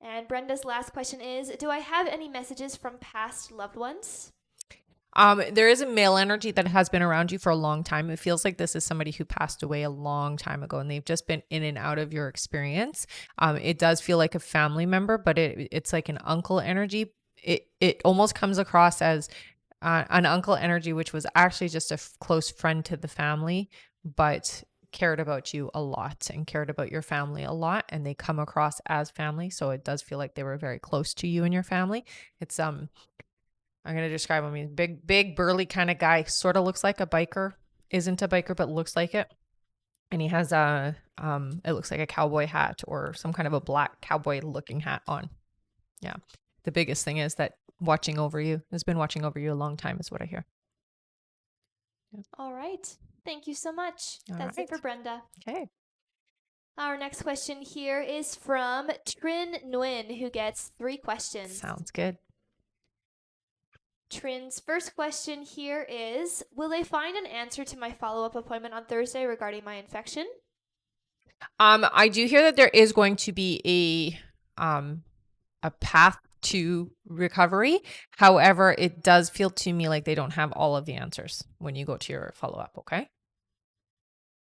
And Brenda's last question is, do I have any messages from past loved ones? There is a male energy that has been around you for a long time. It feels like this is somebody who passed away a long time ago and they've just been in and out of your experience. It does feel like a family member, but it's like an uncle energy. It almost comes across as an uncle energy, which was actually just a close friend to the family, but cared about you a lot and cared about your family a lot, and they come across as family. So it does feel like they were very close to you and your family. It's I'm going to describe him. He's big, burly kind of guy. Sort of looks like a biker. Isn't a biker, but looks like it. And he has it looks like a cowboy hat or some kind of a black cowboy looking hat on. Yeah. The biggest thing is that has been watching over you a long time is what I hear. Yeah. All right. Thank you so much. That's it for Brenda. Okay. Our next question here is from Trin Nguyen, who gets 3 questions. Sounds good. Trin's first question here is, will they find an answer to my follow-up appointment on Thursday regarding my infection? I do hear that there is going to be a path to recovery. However, it does feel to me like they don't have all of the answers when you go to your follow-up, okay?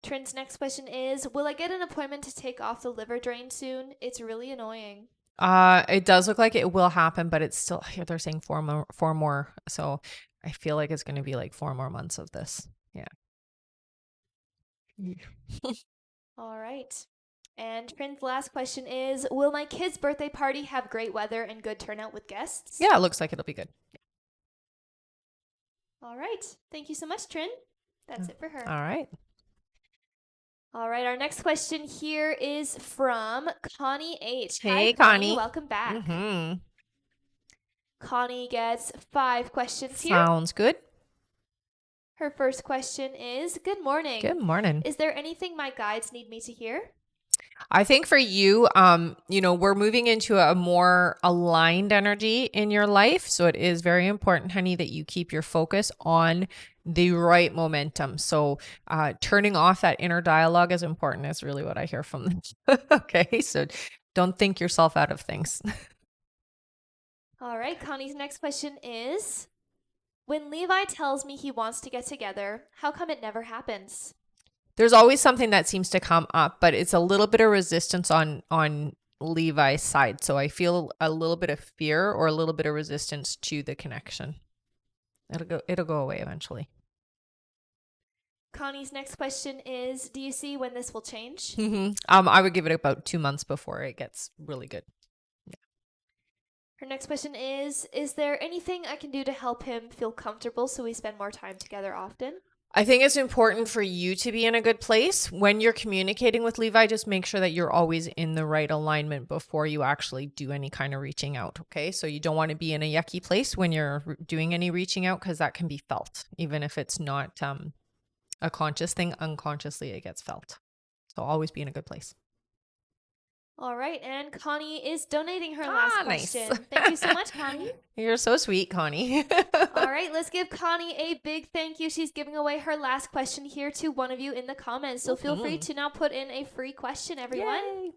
Trin's next question is, will I get an appointment to take off the liver drain soon? It's really annoying. It does look like it will happen, but it's still here. They're saying 4 more. So I feel like it's going to be like 4 more months of this. Yeah. All right. And Trin's last question is, will my kid's birthday party have great weather and good turnout with guests? Yeah, it looks like it'll be good. All right. Thank you so much, Trin. That's it for her. All right. All right. Our next question here is from Connie H. Hey, Hi, Connie. Welcome back. Connie gets 5 questions here. Sounds good. Her first question is, good morning. Good morning. Is there anything my guides need me to hear? I think for you, we're moving into a more aligned energy in your life. So it is very important, honey, that you keep your focus on the right momentum. So turning off that inner dialogue is important is really what I hear from them. Okay. So don't think yourself out of things. All right. Connie's next question is, when Levi tells me he wants to get together, how come it never happens? There's always something that seems to come up, but it's a little bit of resistance on Levi's side. So I feel a little bit of fear or a little bit of resistance to the connection. It'll go away eventually. Connie's next question is, do you see when this will change? I would give it about 2 months before it gets really good. Yeah. Her next question is there anything I can do to help him feel comfortable so we spend more time together often? I think it's important for you to be in a good place. When you're communicating with Levi, just make sure that you're always in the right alignment before you actually do any kind of reaching out. Okay. So you don't want to be in a yucky place when you're doing any reaching out, because that can be felt. Even if it's not a conscious thing, unconsciously it gets felt. So always be in a good place. All right, and Connie is donating her last Nice. question. Thank you so much, Connie. You're so sweet, Connie. All right, let's give Connie a big thank you. She's giving away her last question here to one of you in the comments. So feel free to now put in a free question, everyone. Yay.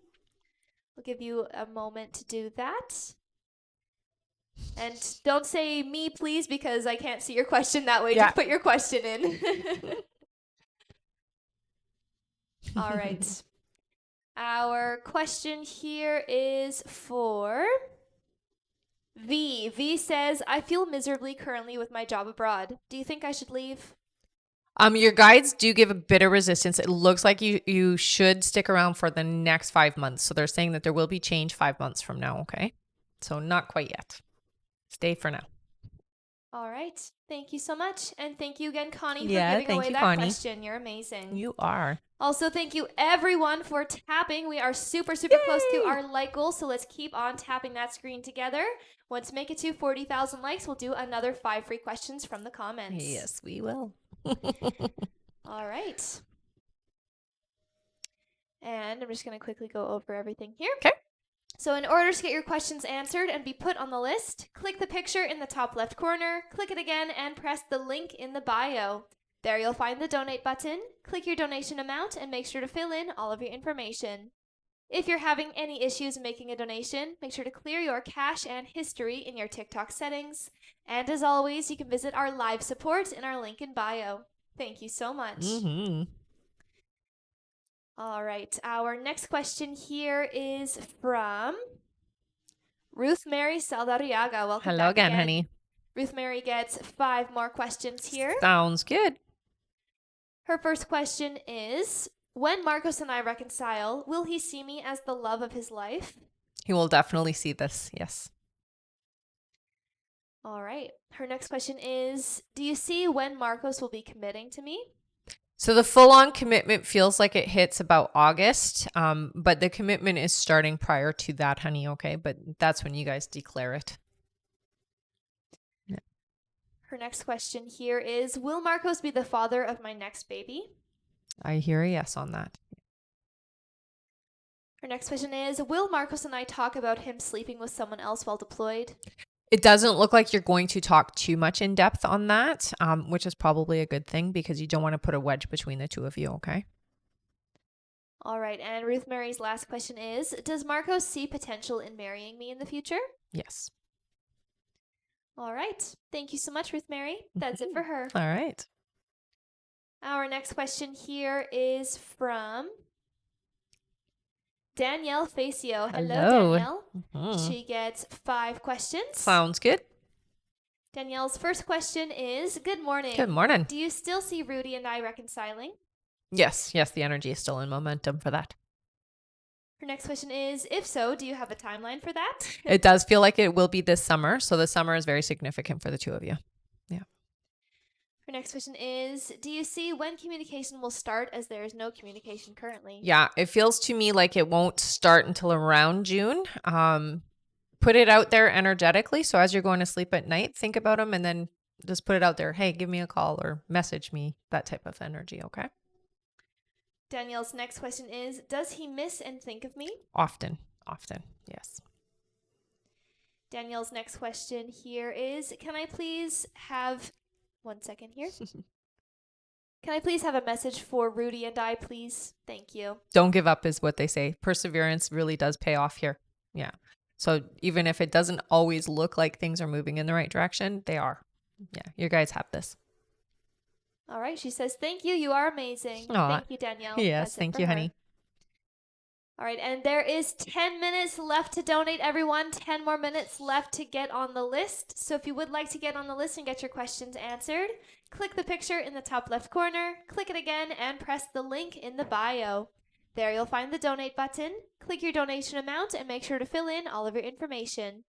We'll give you a moment to do that. And don't say me, please, because I can't see your question that way. Yeah. Just put your question in. All right. Our question here is for V. V says, I feel miserably currently with my job abroad. Do you think I should leave? Your guides do give a bit of resistance. It looks like you should stick around for the next 5 months. So they're saying that there will be change 5 months from now. Okay. So not quite yet. Stay for now. All right. Thank you so much. And thank you again, Connie, Yeah, for giving thank away you, that Connie. question. You're amazing. You are. Also, thank you everyone for tapping. We are super, super close to Yay! our like goal, so let's keep on tapping that screen together. Once we make it to 40,000 likes, we'll do another 5 free questions from the comments. Yes, we will. All right. And I'm just going to quickly go over everything here. Okay. So in order to get your questions answered and be put on the list, click the picture in the top left corner, click it again, and press the link in the bio. There you'll find the donate button. Click your donation amount and make sure to fill in all of your information. If you're having any issues making a donation, make sure to clear your cache and history in your TikTok settings. And as always, you can visit our live support in our link in bio. Thank you so much. Mm-hmm. All right, our next question here is from Ruth Mary Saldariaga. Welcome Hello back again, honey. Ruth Mary gets 5 more questions here. Sounds good. Her first question is, when Marcos and I reconcile, will he see me as the love of his life? He will definitely see this. Yes. All right. Her next question is, do you see when Marcos will be committing to me? So the full-on commitment feels like it hits about August, but the commitment is starting prior to that, honey, okay? But that's when you guys declare it. Yeah. Her next question here is, will Marcos be the father of my next baby? I hear a yes on that. Her next question is, will Marcos and I talk about him sleeping with someone else while deployed? It doesn't look like you're going to talk too much in depth on that, which is probably a good thing because you don't want to put a wedge between the two of you, okay? All right, and Ruth Mary's last question is, does Marcos see potential in marrying me in the future? Yes. All right. Thank you so much, Ruth Mary. That's it for her. All right. Our next question here is from Danielle Facio. Hello. Danielle. Mhm. She gets 5 questions. Sounds good. Danielle's first question is, good morning. Good morning. Do you still see Rudy and I reconciling? Yes, the energy is still in momentum for that. Her next question is, if so, do you have a timeline for that? It does feel like it will be this summer, so the summer is very significant for the two of you. Her next question is, do you see when communication will start as there is no communication currently? Yeah, it feels to me like it won't start until around June. Put it out there energetically. So as you're going to sleep at night, think about them and then just put it out there. Hey, give me a call or message me, that type of energy. Okay. Danielle's next question is, does he miss and think of me? Often. Yes. Danielle's next question here is, can I please have, 1 second here. Can I please have a message for Rudy and I, please? Thank you. Don't give up is what they say. Perseverance really does pay off here. Yeah. So even if it doesn't always look like things are moving in the right direction, they are. Yeah. You guys have this. All right. She says, thank you. You are amazing. Aw. Thank you, Danielle. Yes. That's it Thank for you, her. honey. All right. And there is 10 minutes left to donate, everyone. 10 more minutes left to get on the list. So if you would like to get on the list and get your questions answered, click the picture in the top left corner, click it again, and press the link in the bio. There you'll find the donate button. Click your donation amount and make sure to fill in all of your information.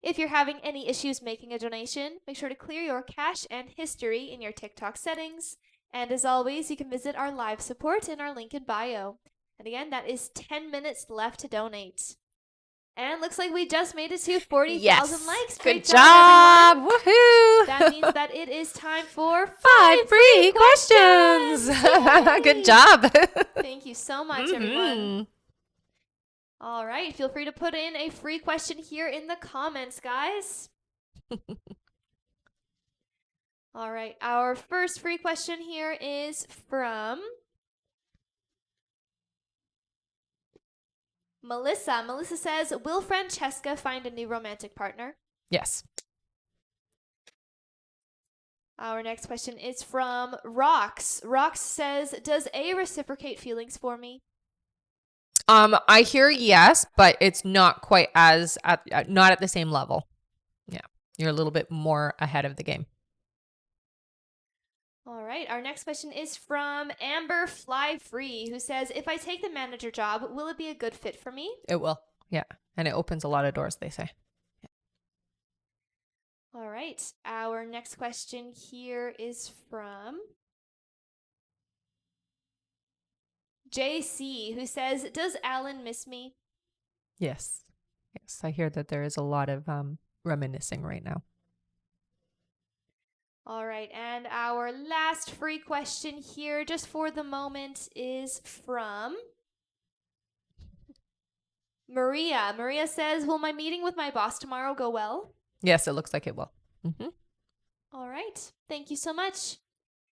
If you're having any issues making a donation, make sure to clear your cache and history in your TikTok settings. And as always, you can visit our live support in our link in bio. And again, that is 10 minutes left to donate. And looks like we just made it to 40,000 likes. Great Good job. everyone. Woohoo. That means that it is time for 5 free questions. Yay! Good job. Thank you so much, everyone. All right, feel free to put in a free question here in the comments, guys. All right, our first free question here is from Melissa. Melissa says, will Francesca find a new romantic partner? Yes. Our next question is from Rox. Rox says, does A reciprocate feelings for me? I hear yes, but it's not quite not at the same level. Yeah. You're a little bit more ahead of the game. All right. Our next question is from Amber Fly Free, who says, if I take the manager job, will it be a good fit for me? It will. Yeah. And it opens a lot of doors, they say. Yeah. All right. Our next question here is from JC, who says, does Alan miss me? Yes. Yes. I hear that there is a lot of reminiscing right now. All right. And our last free question here, just for the moment, is from Maria. Maria says, will my meeting with my boss tomorrow go well? Yes, it looks like it will. All right. Thank you so much.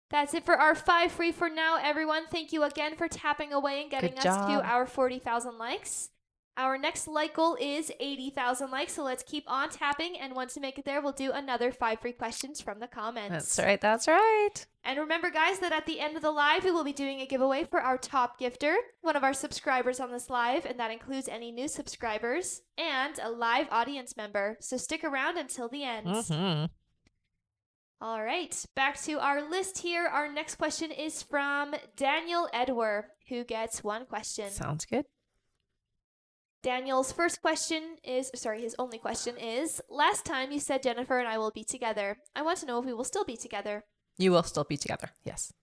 That's it for our 5 free for now, everyone. Thank you again for tapping away and getting us to our 40,000 likes. Our next like goal is 80,000 likes, so let's keep on tapping. And once we make it there, we'll do another 5 free questions from the comments. That's right. That's right. And remember, guys, that at the end of the live, we will be doing a giveaway for our top gifter, one of our subscribers on this live, and that includes any new subscribers and a live audience member. So stick around until the end. All right, back to our list here. Our next question is from Daniel Edwer, who gets 1 question. Sounds good. Daniel's his only question is, last time you said Jennifer and I will be together. I want to know if we will still be together. You will still be together. Yes.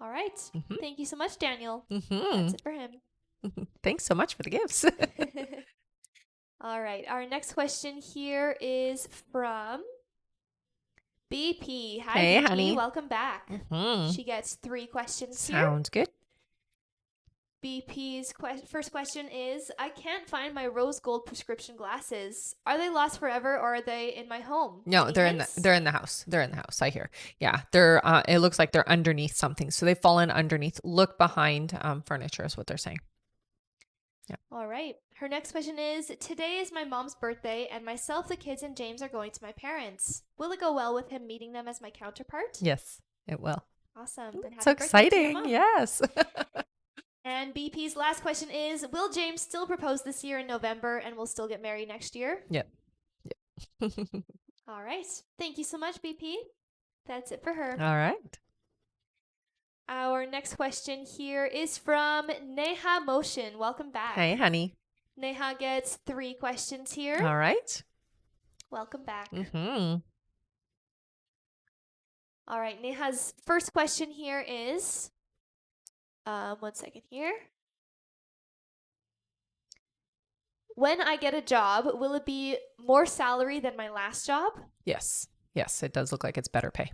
All right. Thank you so much, Daniel. That's it for him. Thanks so much for the gifts. All right. Our next question here is from BP. Hi, hey, BP. honey. Welcome back. She gets 3 questions here. Sounds good. BP's first question is, I can't find my rose gold prescription glasses. Are they lost forever or are they in my home? No, Any they're hints? in the house. They're in the house. I hear. Yeah, they're. It looks like they're underneath something, so they've fallen underneath. Look behind furniture is what they're saying. Yeah. All right. Her next question is, today is my mom's birthday and myself, the kids, and James are going to my parents. Will it go well with him meeting them as my counterpart? Yes, it will. Awesome. And So happy birthday to your exciting. mom. Yes. And BP's last question is, will James still propose this year in November and will still get married next year? Yep. All right. Thank you so much, BP. That's it for her. All right. Our next question here is from Neha Motion. Welcome back. Hey, honey. Neha gets 3 questions here. All right. Welcome back. Mm-hmm. All right. Neha's first question here is, 1 second here. When I get a job, will it be more salary than my last job? Yes. Yes, it does look like it's better pay.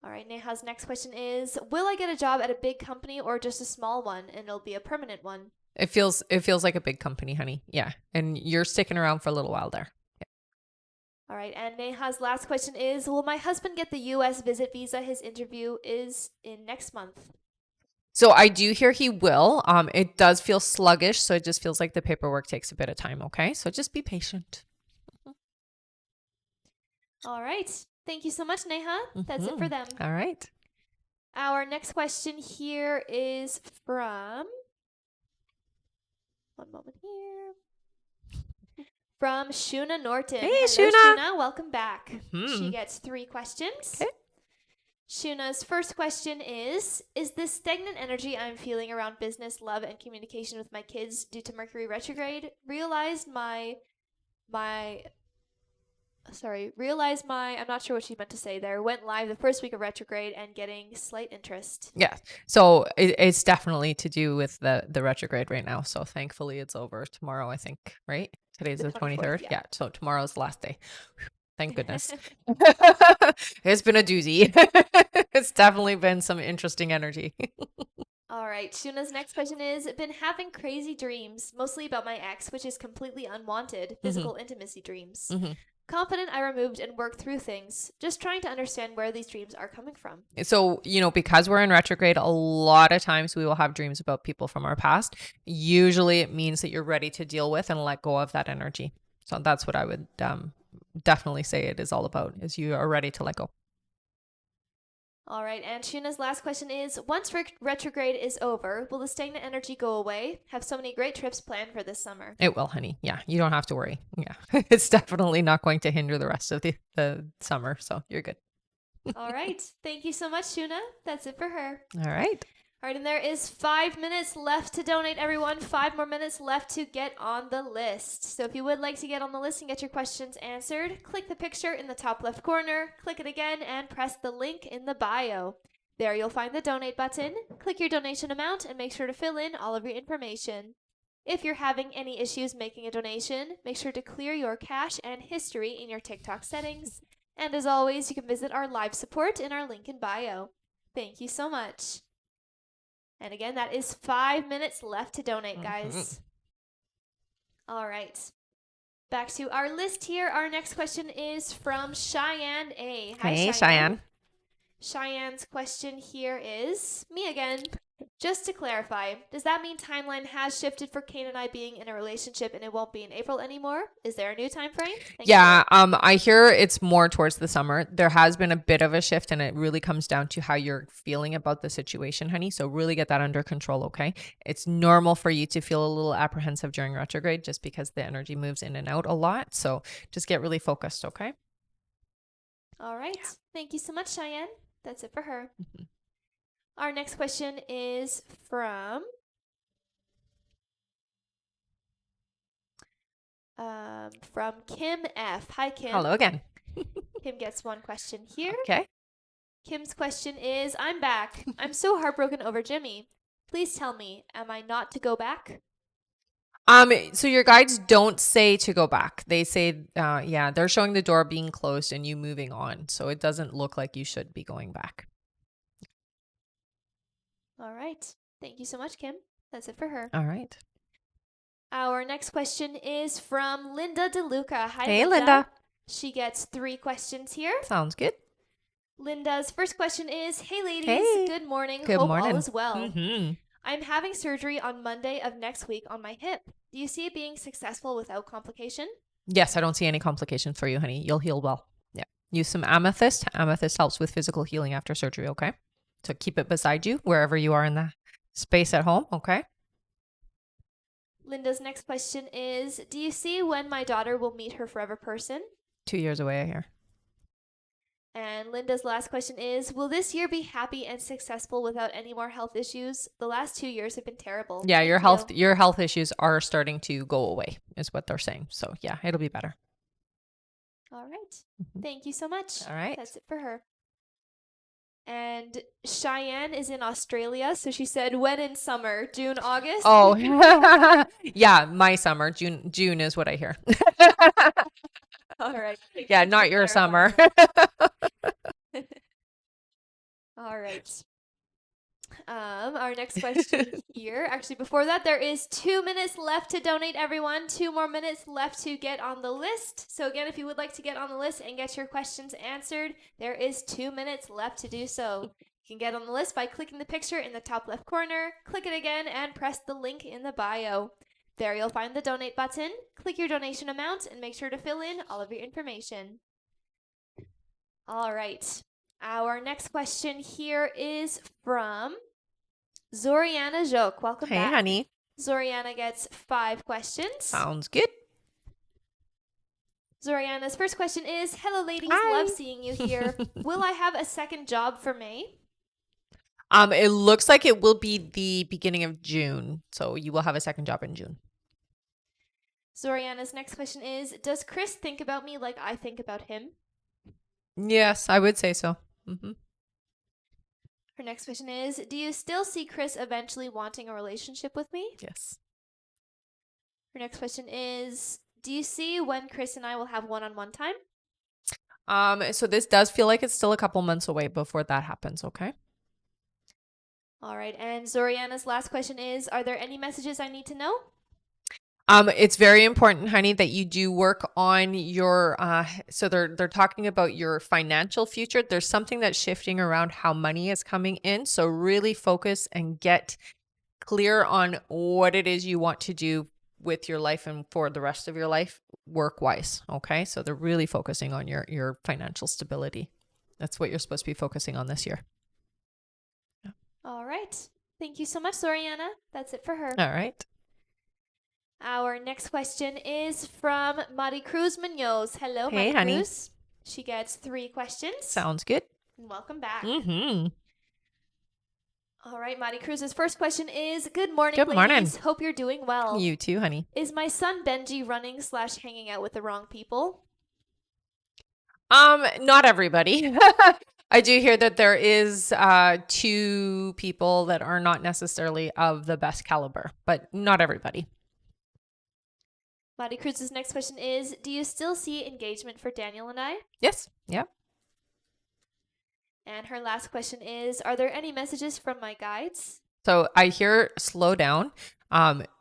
All right, Neha's next question is, will I get a job at a big company or just a small one and it'll be a permanent one? It feels like a big company, honey. Yeah. And you're sticking around for a little while there. Yeah. All right, and Neha's last question is, will my husband get the US visit visa? His interview is in next month. So I do hear he will. It does feel sluggish, so it just feels like the paperwork takes a bit of time, okay? So just be patient. All right. Thank you so much, Neha. That's it for them. All right. Our next question here is from, 1 moment here, from Shuna Norton. Hey, Hello, Shuna. Shuna. Welcome back. She gets 3 questions. Okay. Shuna's first question is this stagnant energy I'm feeling around business, love, and communication with my kids due to Mercury retrograde? Realized my realize my, I'm not sure what she meant to say there, went live the first week of retrograde and getting slight interest. Yeah. So it's definitely to do with the retrograde right now. So thankfully it's over tomorrow, I think, right? Today's the 23rd. Yeah. So tomorrow's the last day. Thank goodness. It's been a doozy. It's definitely been some interesting energy. All right. Shuna's next question is, been having crazy dreams, mostly about my ex, which is completely unwanted, physical intimacy dreams. Confident I removed and worked through things, just trying to understand where these dreams are coming from. So, because we're in retrograde, a lot of times we will have dreams about people from our past. Usually it means that you're ready to deal with and let go of that energy. So that's what I would definitely say it is all about, is you are ready to let go. All right, and Shuna's last question is, once retrograde is over, will the stagnant energy go away? Have so many great trips planned for this summer. It will, honey. Yeah, you don't have to worry. Yeah, it's definitely not going to hinder the rest of the summer, so you're good. All right, thank you so much, Shuna. That's it for her. All right. All right, and there is 5 minutes left to donate, everyone. 5 more minutes left to get on the list. So if you would like to get on the list and get your questions answered, click the picture in the top left corner, click it again, and press the link in the bio. There you'll find the donate button. Click your donation amount and make sure to fill in all of your information. If you're having any issues making a donation, make sure to clear your cache and history in your TikTok settings. And as always, you can visit our live support in our link in bio. Thank you so much. And again, that is 5 minutes left to donate, guys. All right. Back to our list here. Our next question is from Cheyenne A. Hi, hey, Cheyenne. Cheyenne's question here is, me again. Just to clarify, does that mean timeline has shifted for Kane and I being in a relationship and it won't be in April anymore? Is there a new time frame? Yeah, I hear it's more towards the summer. There has been a bit of a shift and it really comes down to how you're feeling about the situation, honey. So really get that under control, okay? It's normal for you to feel a little apprehensive during retrograde just because the energy moves in and out a lot. So just get really focused, okay? All right. Thank you so much, Cheyenne. That's it for her. Our next question is from Kim F. Hi, Kim. Hello again. Kim gets one question here. Okay. Kim's question is, I'm back. I'm so heartbroken over Jimmy. Please tell me, am I not to go back? So your guides don't say to go back. They say, they're showing the door being closed and you moving on. So it doesn't look like you should be going back. All right. Thank you so much, Kim. That's it for her. All right. Our next question is from Linda DeLuca. Hi, hey, Linda. She gets 3 questions here. Sounds good. Linda's first question is, hey, ladies. Hey. Good morning. Good Hope morning. all is well. I'm having surgery on Monday of next week on my hip. Do you see it being successful without complication? Yes, I don't see any complications for you, honey. You'll heal well. Yeah. Use some amethyst. Amethyst helps with physical healing after surgery, okay? So keep it beside you wherever you are in the space at home, okay? Linda's next question is, do you see when my daughter will meet her forever person? 2 years away, I hear. And Linda's last question is, will this year be happy and successful without any more health issues? The last 2 years have been terrible. Yeah, your health issues are starting to go away, is what they're saying. So yeah, it'll be better. All right. Thank you so much. All right. That's it for her. And Cheyenne is in Australia, so she said, when in summer? June, August? Oh, yeah, my summer. June is what I hear. All right. Yeah, not your summer. All right. Our next question here. Actually, before that, there is 2 minutes left to donate, everyone. 2 more minutes left to get on the list. So again, if you would like to get on the list and get your questions answered, there is 2 minutes left to do so. You can get on the list by clicking the picture in the top left corner, click it again, and press the link in the bio. There you'll find the donate button. Click your donation amount and make sure to fill in all of your information. All right. Our next question here is from Zoriana Joke. Welcome back. Hey, honey. Zoriana gets 5 questions. Sounds good. Zoriana's first question is, hello, ladies. Hi. Love seeing you here. Will I have a second job for May? It looks like it will be the beginning of June. So you will have a second job in June. Zoriana's next question is, does Chris think about me like I think about him? Yes, I would say so. Mm-hmm. Her next question is, do you still see Chris eventually wanting a relationship with me? Yes. Her next question is, do you see when Chris and I will have one-on-one time? So this does feel like it's still a couple months away before that happens, okay? All right, and Zoriana's last question is, are there any messages I need to know? It's very important, honey, that you do work on your so they're talking about your financial future. There's something that's shifting around how money is coming in. So really focus and get clear on what it is you want to do with your life and for the rest of your life work-wise. Okay. So they're really focusing on your financial stability. That's what you're supposed to be focusing on this year. All right. Thank you so much, Zoriana. That's it for her. All right. Our next question is from Mari Cruz Munoz. Hello, Hey, Mari honey. Cruz. She gets 3 questions. Sounds good. And welcome back. Mm-hmm. All right, Mari Cruz's first question is, good morning, Good morning. ladies. Hope you're doing well. You too, honey. Is my son Benji running/hanging out with the wrong people? Not everybody. I do hear that there is 2 people that are not necessarily of the best caliber, but not everybody. Mari Cruz's next question is, do you still see engagement for Daniel and I? Yes. Yeah. And her last question is, are there any messages from my guides? So I hear slow down.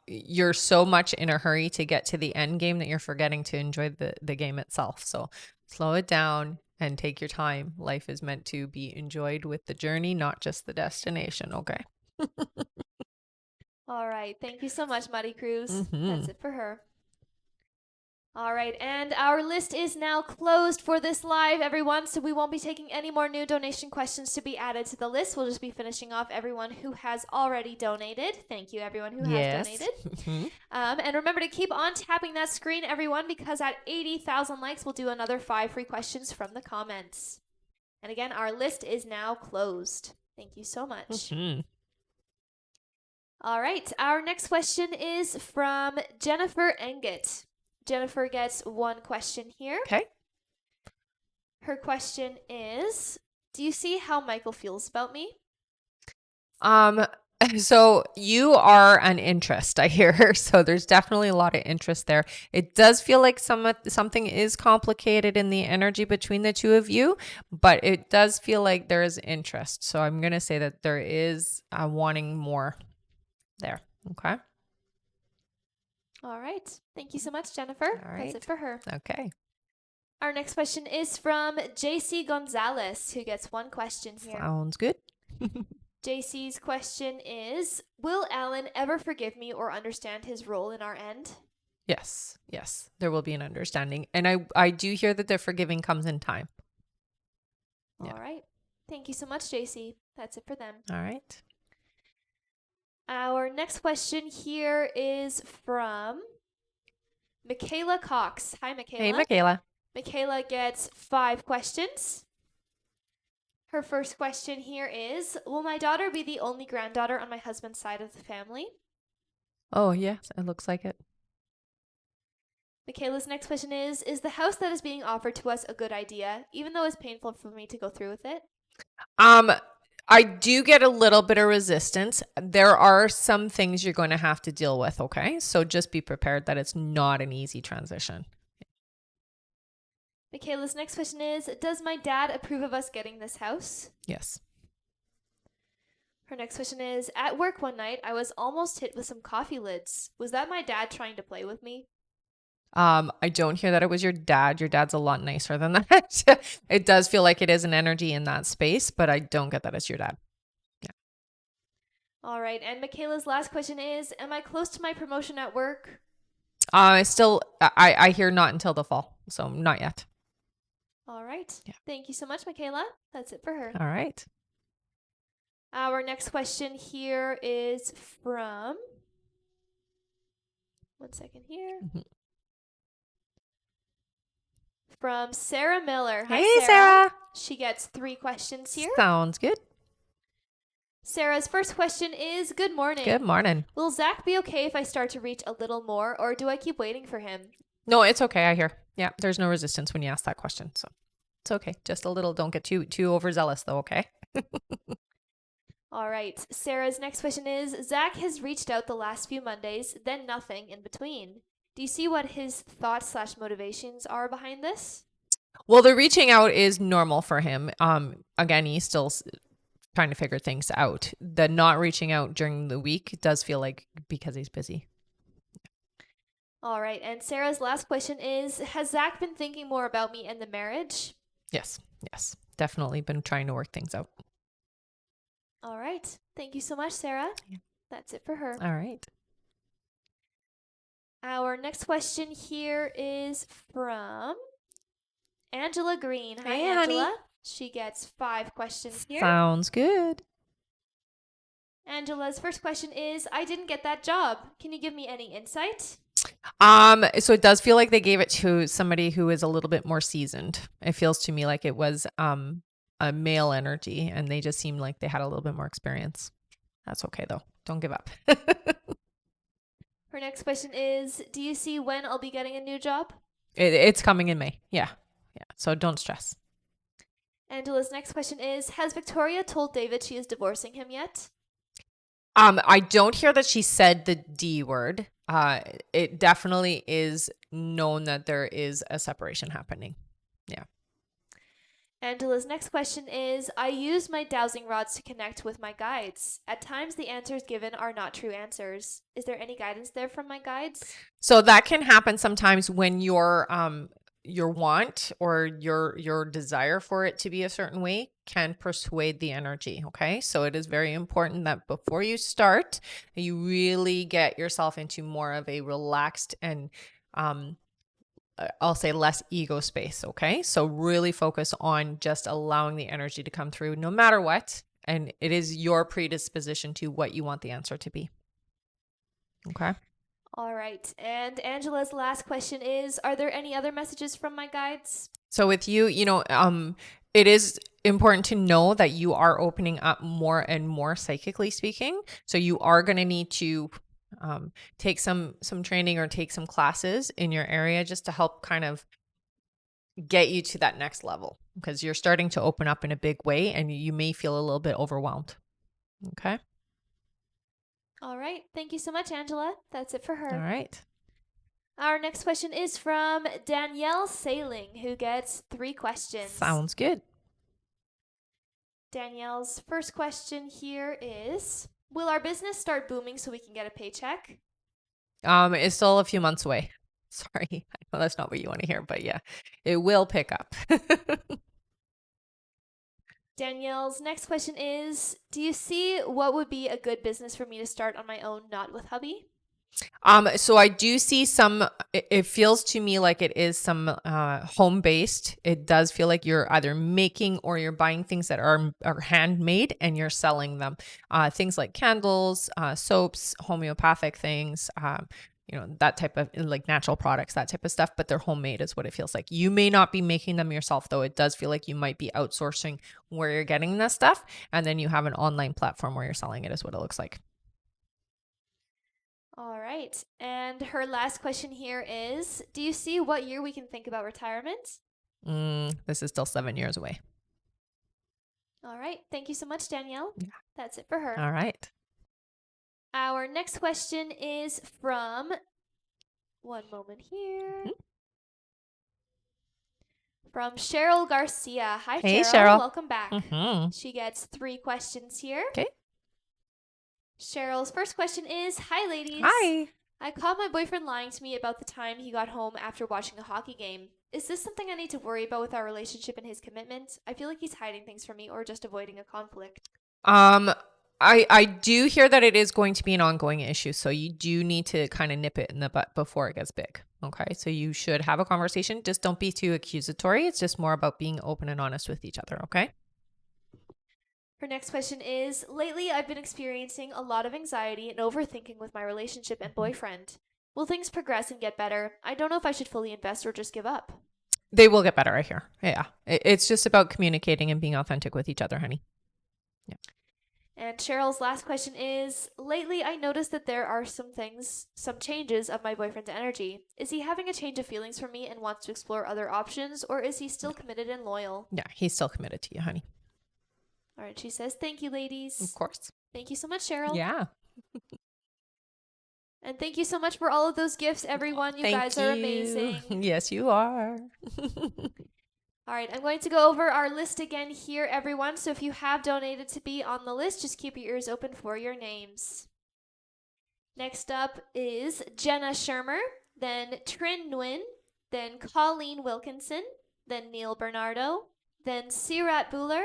You're so much in a hurry to get to the end game that you're forgetting to enjoy the game itself. So slow it down and take your time. Life is meant to be enjoyed with the journey, not just the destination. Okay. All right. Thank you so much, Mari Cruz. Mhm. That's it for her. All right. And our list is now closed for this live, everyone. So we won't be taking any more new donation questions to be added to the list. We'll just be finishing off everyone who has already donated. Thank you, everyone who has donated. Mhm. And remember to keep on tapping that screen, everyone, because at 80,000 likes, we'll do another 5 free questions from the comments. And again, our list is now closed. Thank you so much. Mhm. All right. Our next question is from Jennifer Engett. Jennifer gets 1 question here. Okay. Her question is, do you see how Michael feels about me? So you are an interest, I hear. So there's definitely a lot of interest there. It does feel like something is complicated in the energy between the 2 of you, but it does feel like there is interest. So I'm going to say that there is wanting more there. Okay. All right. Thank you so much, Jennifer. All right. That's it for her. Okay. Our next question is from JC Gonzalez, who gets 1 question here. Sounds good. JC's question is, will Alan ever forgive me or understand his role in our end? Yes. Yes. There will be an understanding. And I do hear that the forgiving comes in time. Yeah. All right. Thank you so much, JC. That's it for them. All right. Our next question here is from Michaela Cox. Hi, Michaela. Hey, Michaela. Michaela gets 5 questions. Her first question here is, will my daughter be the only granddaughter on my husband's side of the family? Oh, yes. It looks like it. Michaela's next question is the house that is being offered to us a good idea, even though it's painful for me to go through with it? I do get a little bit of resistance. There are some things you're going to have to deal with, okay? So just be prepared that it's not an easy transition. Michaela's next question is, does my dad approve of us getting this house? Yes. Her next question is, at work one night, I was almost hit with some coffee lids. Was that my dad trying to play with me? I don't hear that it was your dad. Your dad's a lot nicer than that. It does feel like it is an energy in that space, but I don't get that it's your dad. Yeah. All right. And Michaela's last question is, am I close to my promotion at work? I hear not until the fall. So not yet. All right. Yeah. Thank you so much, Michaela. That's it for her. All right. Our next question here is from, 1 second here. Mhm. From Sarah Miller. Hey, Hi, Sarah. She gets 3 questions here. Sounds good. Sarah's first question is, good morning. Good morning. Will Zach be okay if I start to reach a little more, or do I keep waiting for him? No, it's okay. I hear. Yeah, there's no resistance when you ask that question. So it's okay. Just a little. Don't get too overzealous though, okay? All right. Sarah's next question is, Zach has reached out the last few Mondays, then nothing in between. Do you see what his thoughts/motivations are behind this? Well, the reaching out is normal for him. Again, he's still trying to figure things out. The not reaching out during the week does feel like because he's busy. All right. And Sarah's last question is, has Zach been thinking more about me and the marriage? Yes. Definitely been trying to work things out. All right. Thank you so much, Sarah. Yeah. That's it for her. All right. Our next question here is from Angela Green. Hi, Hey, Angela. honey. She gets 5 questions here. Sounds good. Angela's first question is, I didn't get that job. Can you give me any insight? So it does feel like they gave it to somebody who is a little bit more seasoned. It feels to me like it was a male energy, and they just seemed like they had a little bit more experience. That's okay though. Don't give up. Her next question is, do you see when I'll be getting a new job? It's coming in May. Yeah. So don't stress. Angela's next question is, has Victoria told David she is divorcing him yet? I don't hear that she said the D word. It definitely is known that there is a separation happening. Yeah. Angela's next question is, I use my dowsing rods to connect with my guides. At times, the answers given are not true answers. Is there any guidance there from my guides? So that can happen sometimes when your want or your desire for it to be a certain way can persuade the energy. Okay. So it is very important that before you start, you really get yourself into more of a relaxed and I'll say less ego space. Okay. So really focus on just allowing the energy to come through no matter what. And it is your predisposition to what you want the answer to be. Okay. All right. And Angela's last question is, are there any other messages from my guides? So with you, it is important to know that you are opening up more and more psychically speaking. So you are going to need to take some training or take some classes in your area just to help kind of get you to that next level, because you're starting to open up in a big way and you may feel a little bit overwhelmed. Okay. All right. Thank you so much, Angela. That's it for her. All right. Our next question is from Danielle Sailing, who gets 3 questions. Sounds good. Danielle's first question here is, will our business start booming so we can get a paycheck? It's still a few months away. Sorry. I know that's not what you want to hear, but yeah, it will pick up. Danielle's next question is, do you see what would be a good business for me to start on my own, not with hubby? So I do see it feels to me like it is some home-based. It does feel like you're either making or you're buying things that are handmade and you're selling them. Things like candles, soaps, homeopathic things, that type of like natural products, that type of stuff, but they're homemade is what it feels like. You may not be making them yourself though. It does feel like you might be outsourcing where you're getting this stuff. And then you have an online platform where you're selling it is what it looks like. All right. And her last question here is, do you see what year we can think about retirement? This is still 7 years away. All right. Thank you so much, Danielle. Yeah. That's it for her. All right. Our next question is from, one moment here, from Cheryl Garcia. Hi, Hey, Cheryl. Cheryl. Welcome back. Mm-hmm. She gets 3 questions here. Okay. Cheryl's first question is, hi, ladies. Hi. I caught my boyfriend lying to me about the time he got home after watching a hockey game. Is this something I need to worry about with our relationship and his commitment? I feel like he's hiding things from me or just avoiding a conflict. I do hear that it is going to be an ongoing issue. So you do need to kind of nip it in the butt before it gets big. Okay. So you should have a conversation. Just don't be too accusatory. It's just more about being open and honest with each other. Okay. Her next question is, lately I've been experiencing a lot of anxiety and overthinking with my relationship and boyfriend. Will things progress and get better? I don't know if I should fully invest or just give up. They will get better, I hear. Yeah. It's just about communicating and being authentic with each other, honey. Yeah. And Cheryl's last question is, lately I noticed that there are some changes of my boyfriend's energy. Is he having a change of feelings for me and wants to explore other options, or is he still committed and loyal? Yeah, he's still committed to you, honey. All right, she says, thank you, ladies. Of course. Thank you so much, Cheryl. Yeah. And thank you so much for all of those gifts, everyone. You guys are amazing. Yes, you are. All right, I'm going to go over our list again here, everyone. So if you have donated to be on the list, just keep your ears open for your names. Next up is Jenna Shermer, then Trin Nguyen, then Colleen Wilkinson, then Neil Bernardo, then Sirat Buller,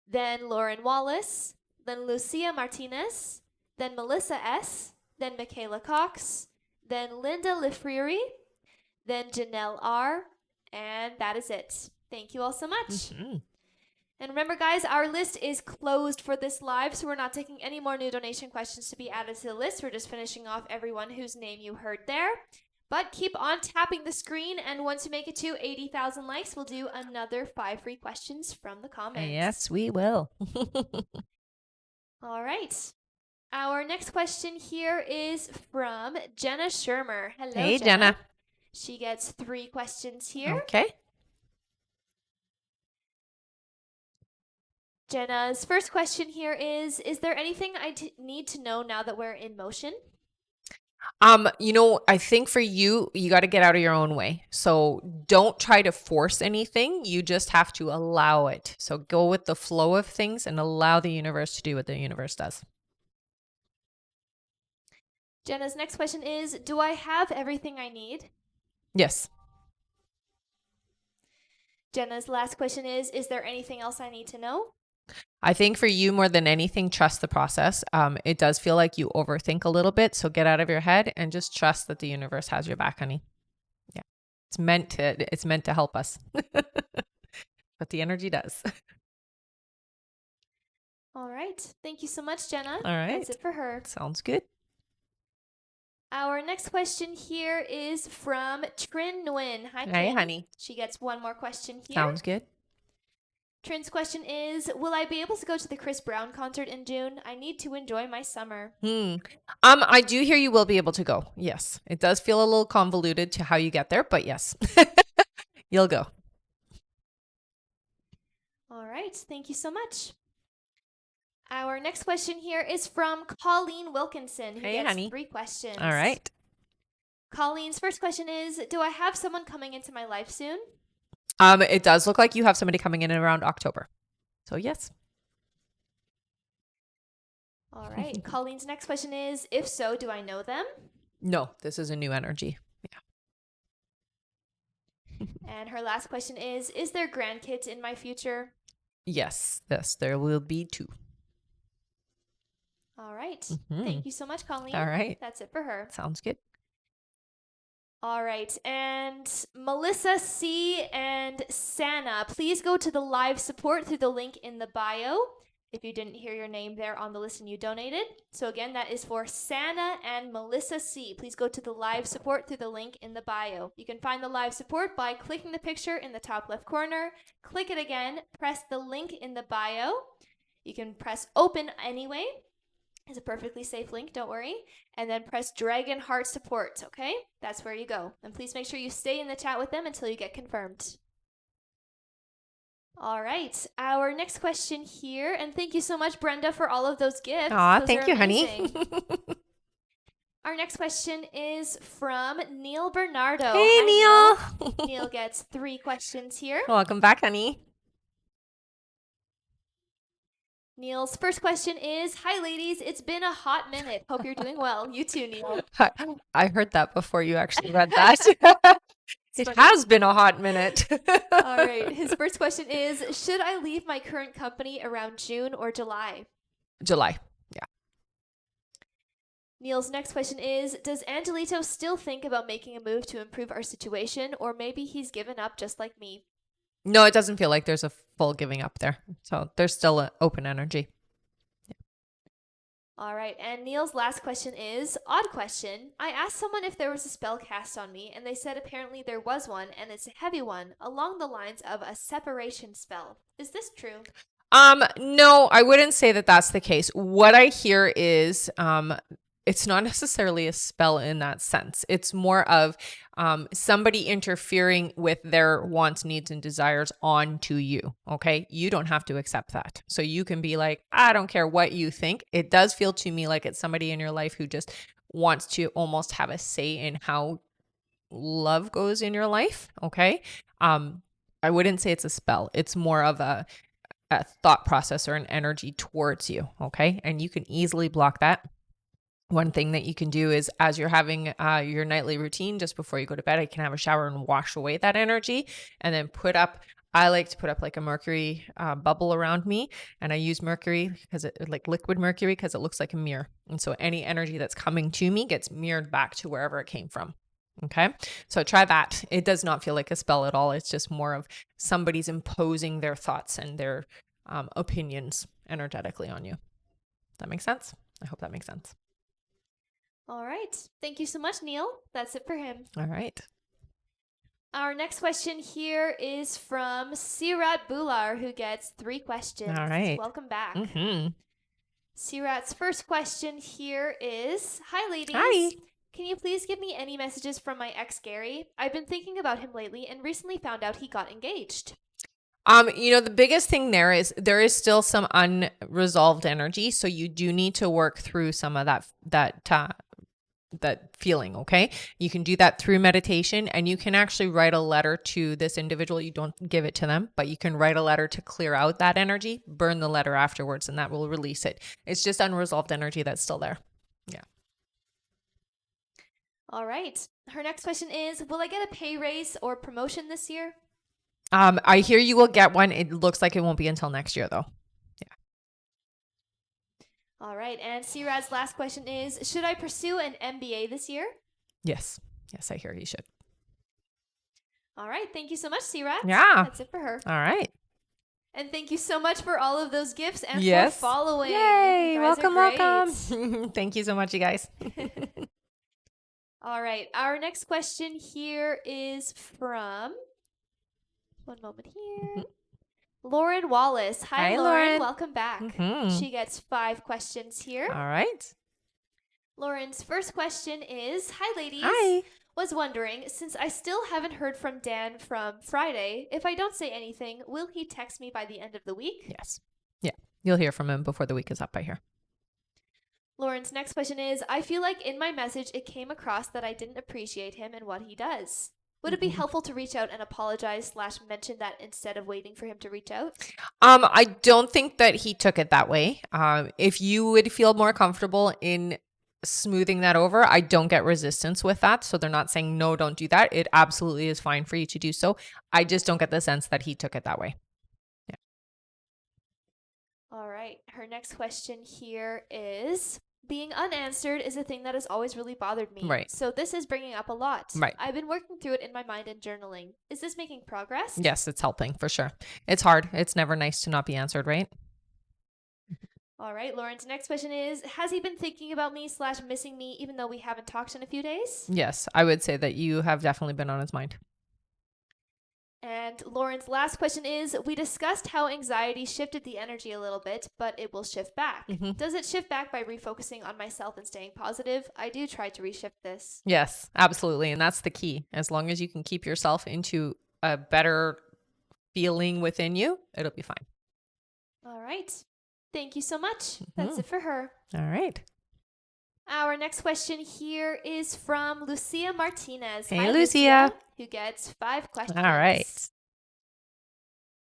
then Lauren Wallace, then Lucia Martinez, then Melissa S., then Michaela Cox, then Linda Lefreri, then Janelle R., and that is it. Thank you all so much. Mm-hmm. And remember, guys, our list is closed for this live, so we're not taking any more new donation questions to be added to the list. We're just finishing off everyone whose name you heard there. But keep on tapping the screen, and once we make it to 80,000 likes, we'll do another 5 free questions from the comments. Yes, we will. All right. Our next question here is from Jenna Shermer. Hello, Hey, Jenna. She gets 3 questions here. Okay. Jenna's first question here is there anything I need to know now that we're in motion? I think for you got to get out of your own way. So don't try to force anything. You just have to allow it. So go with the flow of things and allow the universe to do what the universe does. Jenna's next question is, do I have everything I need? Yes. Jenna's last question is there anything else I need to know? I think for you, more than anything, trust the process. It does feel like you overthink a little bit. So get out of your head and just trust that the universe has your back, honey. Yeah. It's meant to help us. But the energy does. All right. Thank you so much, Jenna. All right. That's it for her. Sounds good. Our next question here is from Trin Nguyen. Hi, Trin. Hey, honey. She gets one more question here. Sounds good. Trin's question is, will I be able to go to the Chris Brown concert in June? I need to enjoy my summer. I do hear you will be able to go. Yes. It does feel a little convoluted to how you get there, but yes. You'll go. All right. Thank you so much. Our next question here is from Colleen Wilkinson, who gets honey. 3 questions. All right. Colleen's first question is, do I have someone coming into my life soon? It does look like you have somebody coming in around October. So yes. All right. Colleen's next question is, if so, do I know them? No, this is a new energy. Yeah. And her last question is there grandkids in my future? Yes, there will be 2. All right. Mm-hmm. Thank you so much, Colleen. All right. That's it for her. Sounds good. All right. And Melissa C. and Sana, please go to the live support through the link in the bio if you didn't hear your name there on the list and you donated. So again, that is for Sana and Melissa C. Please go to the live support through the link in the bio. You can find the live support by clicking the picture in the top left corner. Click it again. Press the link in the bio. You can press open anyway. It's a perfectly safe link, don't worry. And then press Dragonheart support, okay? That's where you go. And please make sure you stay in the chat with them until you get confirmed. All right, our next question here, and thank you so much, Brenda, for all of those gifts. Aw, thank you, honey. Our next question is from Neil Bernardo. Hey, Hi, Neil. Neil gets 3 questions here. Welcome back, honey. Neil's first question is, hi, ladies. It's been a hot minute. Hope you're doing well. You too, Neil. I heard that before you actually read that. It has been a hot minute. All right. His first question is, should I leave my current company around June or July? July. Yeah. Neil's next question is, does Angelito still think about making a move to improve our situation, or maybe he's given up just like me? No, it doesn't feel like there's a full giving up there. So there's still an open energy. Yeah. All right. And Neil's last question is, odd question. I asked someone if there was a spell cast on me, and they said apparently there was one, and it's a heavy one, along the lines of a separation spell. Is this true? No, I wouldn't say that that's the case. What I hear is, it's not necessarily a spell in that sense. It's more of somebody interfering with their wants, needs, and desires onto you. Okay. You don't have to accept that. So you can be like, I don't care what you think. It does feel to me like it's somebody in your life who just wants to almost have a say in how love goes in your life. Okay. I wouldn't say it's a spell. It's more of a thought process or an energy towards you. Okay. And you can easily block that. One thing that you can do is as you're having your nightly routine, just before you go to bed, I can have a shower and wash away that energy and then I like to put up like a mercury bubble around me. And I use mercury because like liquid mercury, because it looks like a mirror. And so any energy that's coming to me gets mirrored back to wherever it came from. Okay. So try that. It does not feel like a spell at all. It's just more of somebody's imposing their thoughts and their opinions energetically on you. That makes sense? I hope that makes sense. All right. Thank you so much, Neil. That's it for him. All right. Our next question here is from Sirat Bular, who gets 3 questions. All right. Welcome back. Mm-hmm. Sirat's first question here is, hi, ladies. Hi. Can you please give me any messages from my ex, Gary? I've been thinking about him lately and recently found out he got engaged. The biggest thing there is still some unresolved energy. So you do need to work through some of that feeling. Okay. You can do that through meditation, and you can actually write a letter to this individual. You don't give it to them, but you can write a letter to clear out that energy, burn the letter afterwards, and that will release it. It's just unresolved energy that's still there. Yeah. All right. Her next question is, will I get a pay raise or promotion this year? I hear you will get one. It looks like it won't be until next year though. Yeah. All right. And Sirad's last question is, should I pursue an MBA this year? Yes. Yes, I hear you should. All right. Thank you so much, Sirad. Yeah. That's it for her. All right. And thank you so much for all of those gifts and Yes. for following. Yay. You guys are Welcome. Thank you so much, you guys. All right. Our next question here is from, one moment here, Lauren Wallace. Hi, Lauren. Welcome back. She gets 5 questions here. All right. Lauren's first question is, hi, ladies. Hi. Was wondering, since I still haven't heard from Dan from Friday, if I don't say anything, will he text me by the end of the week? Yes. Yeah. You'll hear from him before the week is up, I hear. Lauren's next question is, I feel like in my message it came across that I didn't appreciate him and what he does. Would it be helpful to reach out and apologize / mention that instead of waiting for him to reach out? I don't think that he took it that way. If you would feel more comfortable in smoothing that over, I don't get resistance with that. So they're not saying, no, don't do that. It absolutely is fine for you to do so. I just don't get the sense that he took it that way. Yeah. All right. Her next question here is, being unanswered is a thing that has always really bothered me. Right. So this is bringing up a lot. Right. I've been working through it in my mind and journaling. Is this making progress? Yes, it's helping for sure. It's hard. It's never nice to not be answered, right? All right. Lauren's next question is, has he been thinking about me / missing me even though we haven't talked in a few days? Yes, I would say that you have definitely been on his mind. And Lauren's last question is, we discussed how anxiety shifted the energy a little bit, but it will shift back. Does it shift back by refocusing on myself and staying positive? I do try to reshift this. Yes, absolutely. And that's the key. As long as you can keep yourself into a better feeling within you, it'll be fine. All right. Thank you so much. That's it for her. All right. Our next question here is from Lucia Martinez. Hey, Hi, Lucia. Who gets 5 questions. All right.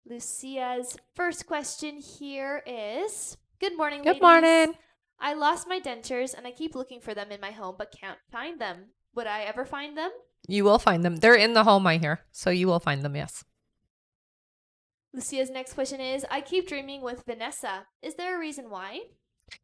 Lucia's first question here is, good morning, Good ladies. morning. I lost my dentures and I keep looking for them in my home but can't find them. Would I ever find them? You will find them. They're in the home, I hear. So you will find them, yes. Lucia's next question is, I keep dreaming with Vanessa. Is there a reason why?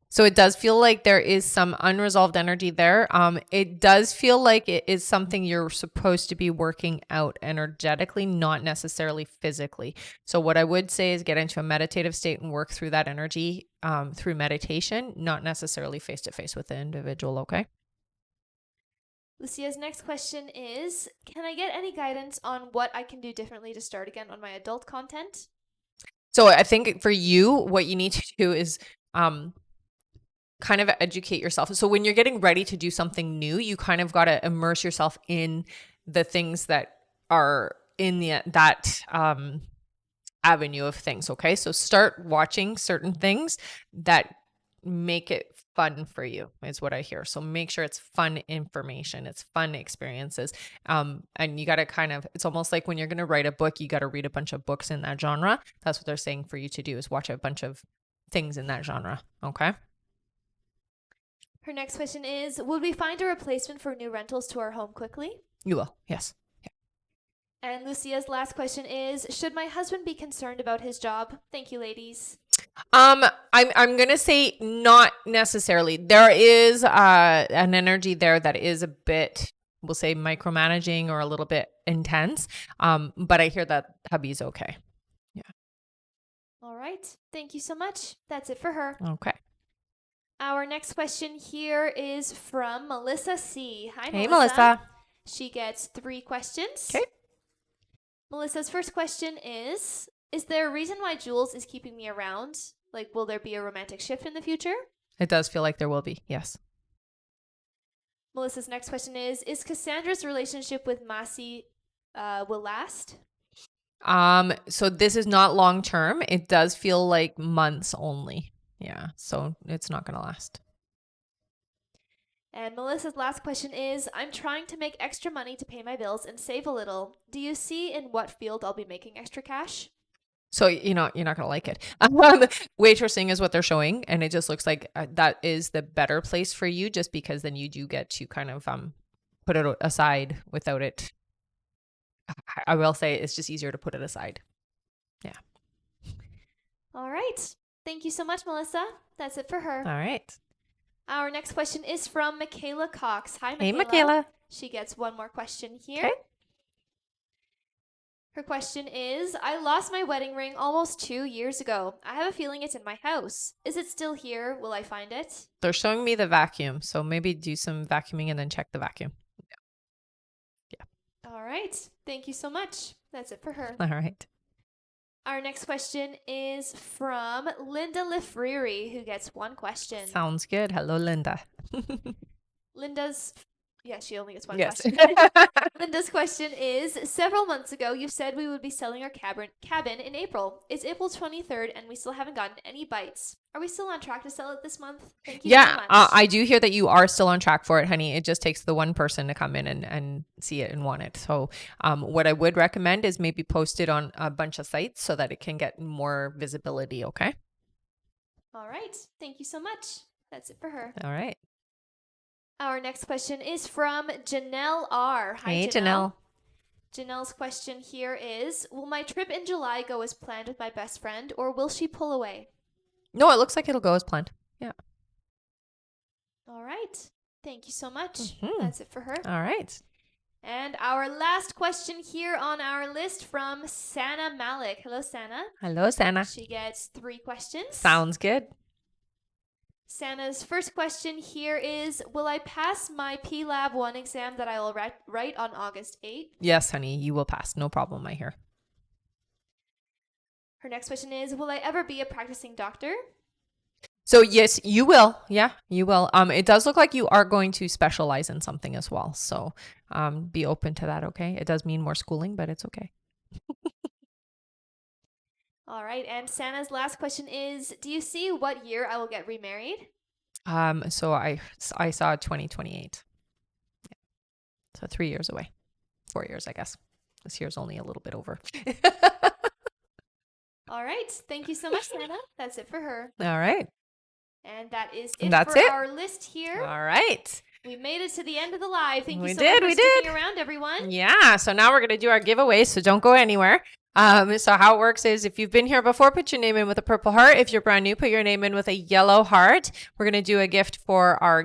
So it does feel like there is some unresolved energy there. It does feel like it is something you're supposed to be working out energetically, not necessarily physically. So what I would say is get into a meditative state and work through that energy through meditation, not necessarily face to face with the individual, okay? Lucia's next question is, can I get any guidance on what I can do differently to start again on my adult content? So I think for you, what you need to do is kind of educate yourself. So when you're getting ready to do something new, you kind of got to immerse yourself in the things that are in that avenue of things. Okay. So start watching certain things that make it fun for you is what I hear. So make sure it's fun information. It's fun experiences. And you got to kind of, it's almost like when you're going to write a book, you got to read a bunch of books in that genre. That's what they're saying for you to do is watch a bunch of things in that genre. Okay. Her next question is, would we find a replacement for new rentals to our home quickly? You will. Yes. And Lucia's last question is, should my husband be concerned about his job? Thank you, ladies. I'm gonna say not necessarily. There is an energy there that is a bit, we'll say, micromanaging or a little bit intense. But I hear that hubby's okay. Yeah. All right. Thank you so much. That's it for her. Okay. Our next question here is from Melissa C. Hi, Hey, Melissa. Melissa. She gets 3 questions. Okay. Melissa's first question is there a reason why Jules is keeping me around? Like, will there be a romantic shift in the future? It does feel like there will be. Yes. Melissa's next question is Cassandra's relationship with Masi will last? So this is not long term. It does feel like months only. Yeah. So it's not gonna last. And Melissa's last question is, I'm trying to make extra money to pay my bills and save a little. Do you see in what field I'll be making extra cash? So you're not gonna like it. Waitressing is what they're showing, and it just looks like that is the better place for you, just because then you do get to kind of put it aside without it. I will say it's just easier to put it aside. Yeah. All right. Thank you so much, Melissa. That's it for her. All right. Our next question is from Michaela Cox. Hi, Michaela. Hey, Michaela. She gets one more question here. Okay. Her question is, I lost my wedding ring almost 2 years ago. I have a feeling it's in my house. Is it still here? Will I find it? They're showing me the vacuum, so maybe do some vacuuming and then check the vacuum. Yeah. All right. Thank you so much. That's it for her. All right. Our next question is from Linda Lefreri, who gets one question. Sounds good. Hello, Linda. She only gets one Yes. question. Linda's question is, several months ago, you said we would be selling our cabin in April. It's April 23rd, and we still haven't gotten any bites. Are we still on track to sell it this month? Thank you so much. I do hear that you are still on track for it, honey. It just takes the one person to come in and see it and want it. So what I would recommend is maybe post it on a bunch of sites so that it can get more visibility, okay? All right. Thank you so much. That's it for her. All right. Our next question is from Janelle R. Hi, Hey, Janelle. Janelle's question here is, will my trip in July go as planned with my best friend, or will she pull away? No, it looks like it'll go as planned. Yeah. All right. Thank you so much. Mm-hmm. That's it for her. All right. And our last question here on our list from Sana Malik. Hello, Sana. Hello, Sana. She gets 3 questions. Sounds good. Sana's first question here is, will I pass my P-Lab 1 exam that I will write on August 8th? Yes, honey, you will pass. No problem, I hear. Her next question is, will I ever be a practicing doctor? So yes, you will. Yeah, you will. It does look like you are going to specialize in something as well. So be open to that, okay? It does mean more schooling, but it's okay. All right. And Sana's last question is, do you see what year I will get remarried? So I saw 2028. Yeah. So 3 years away. 4 years, I guess. This year's only a little bit over. All right. Thank you so much, Sana. That's it for her. All right. And that is it That's for it. our list here. All right. We made it to the end of the live. Thank you We so did, much for we sticking did. around, everyone. Yeah. So now we're going to do our giveaway. So don't go anywhere. So how it works is if you've been here before, put your name in with a purple heart. If you're brand new, put your name in with a yellow heart. We're going to do a gift for our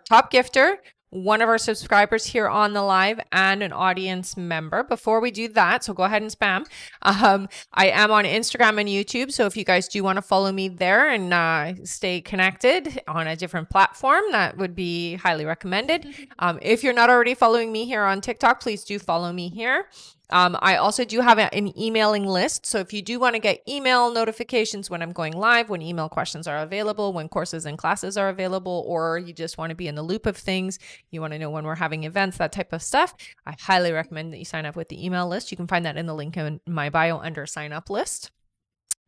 top gifter, one of our subscribers here on the live, and an audience member. Before we do that, so go ahead and spam. I am on Instagram and YouTube. So if you guys do want to follow me there and stay connected on a different platform, that would be highly recommended. If you're not already following me here on TikTok, please do follow me here. I also do have an emailing list. So if you do want to get email notifications when I'm going live, when email questions are available, when courses and classes are available, or you just want to be in the loop of things, you want to know when we're having events, that type of stuff, I highly recommend that you sign up with the email list. You can find that in the link in my bio under sign up list.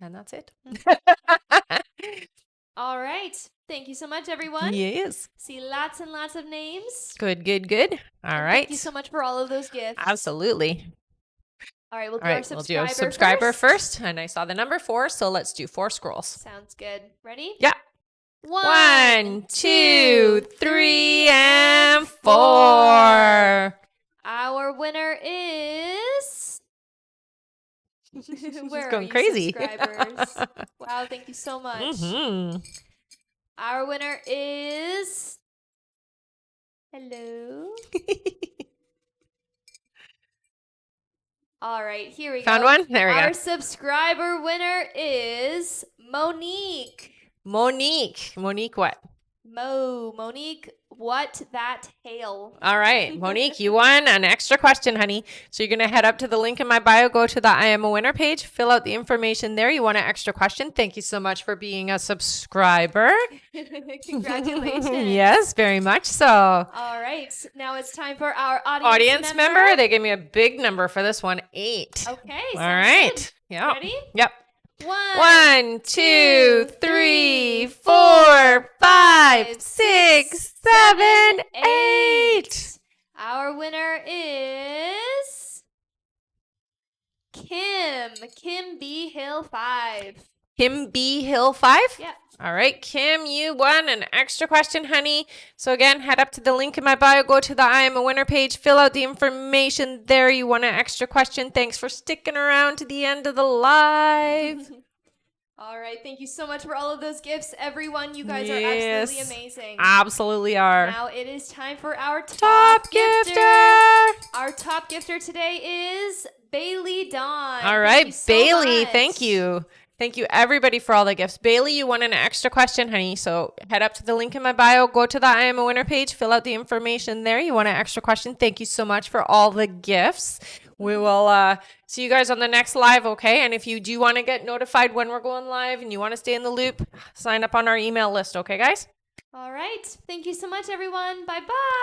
And that's it. All right. Thank you so much, everyone. Yes. See lots and lots of names. Good, good, good. All right. Thank you so much for all of those gifts. Absolutely. All right, we'll do All our right, subscriber, we'll do a subscriber first. And I saw the number 4, so let's do 4 scrolls. Sounds good. Ready? Yeah. 1, 2, 3, and 4. Our winner is. Where going are you, crazy. subscribers? Wow, thank you so much. Our winner is. Hello. All right, here we go. Found one? There we go. Our subscriber winner is Monique. Monique what? Monique, what that hail? All right, Monique, you won an extra question, honey. So you're going to head up to the link in my bio, go to the I Am a Winner page, fill out the information there. You want an extra question. Thank you so much for being a subscriber. Congratulations. Yes, very much so. All right, now it's time for our audience member. They gave me a big number for this one, 8. Okay, all right. Yeah. Ready? Yep. 1, 2, 3, 4, 5, 6, 7, 8. Our winner is Kim B Hill 5. Kim B Hill 5? Yeah. All right, Kim, you won an extra question, honey. So again, head up to the link in my bio, go to the I Am a Winner page, fill out the information there. You won an extra question. Thanks for sticking around to the end of the live. All right, thank you so much for all of those gifts, everyone. You guys are absolutely amazing. Absolutely are. Now it is time for our top gifter. Our top gifter today is Bailey Dawn. All right, Bailey, thank you. Thank you, everybody, for all the gifts. Bailey, you won an extra question, honey. So head up to the link in my bio, go to the I Am a Winner page, fill out the information there. You won an extra question. Thank you so much for all the gifts. We will see you guys on the next live, okay? And if you do want to get notified when we're going live and you want to stay in the loop, sign up on our email list, okay, guys? All right. Thank you so much, everyone. Bye-bye.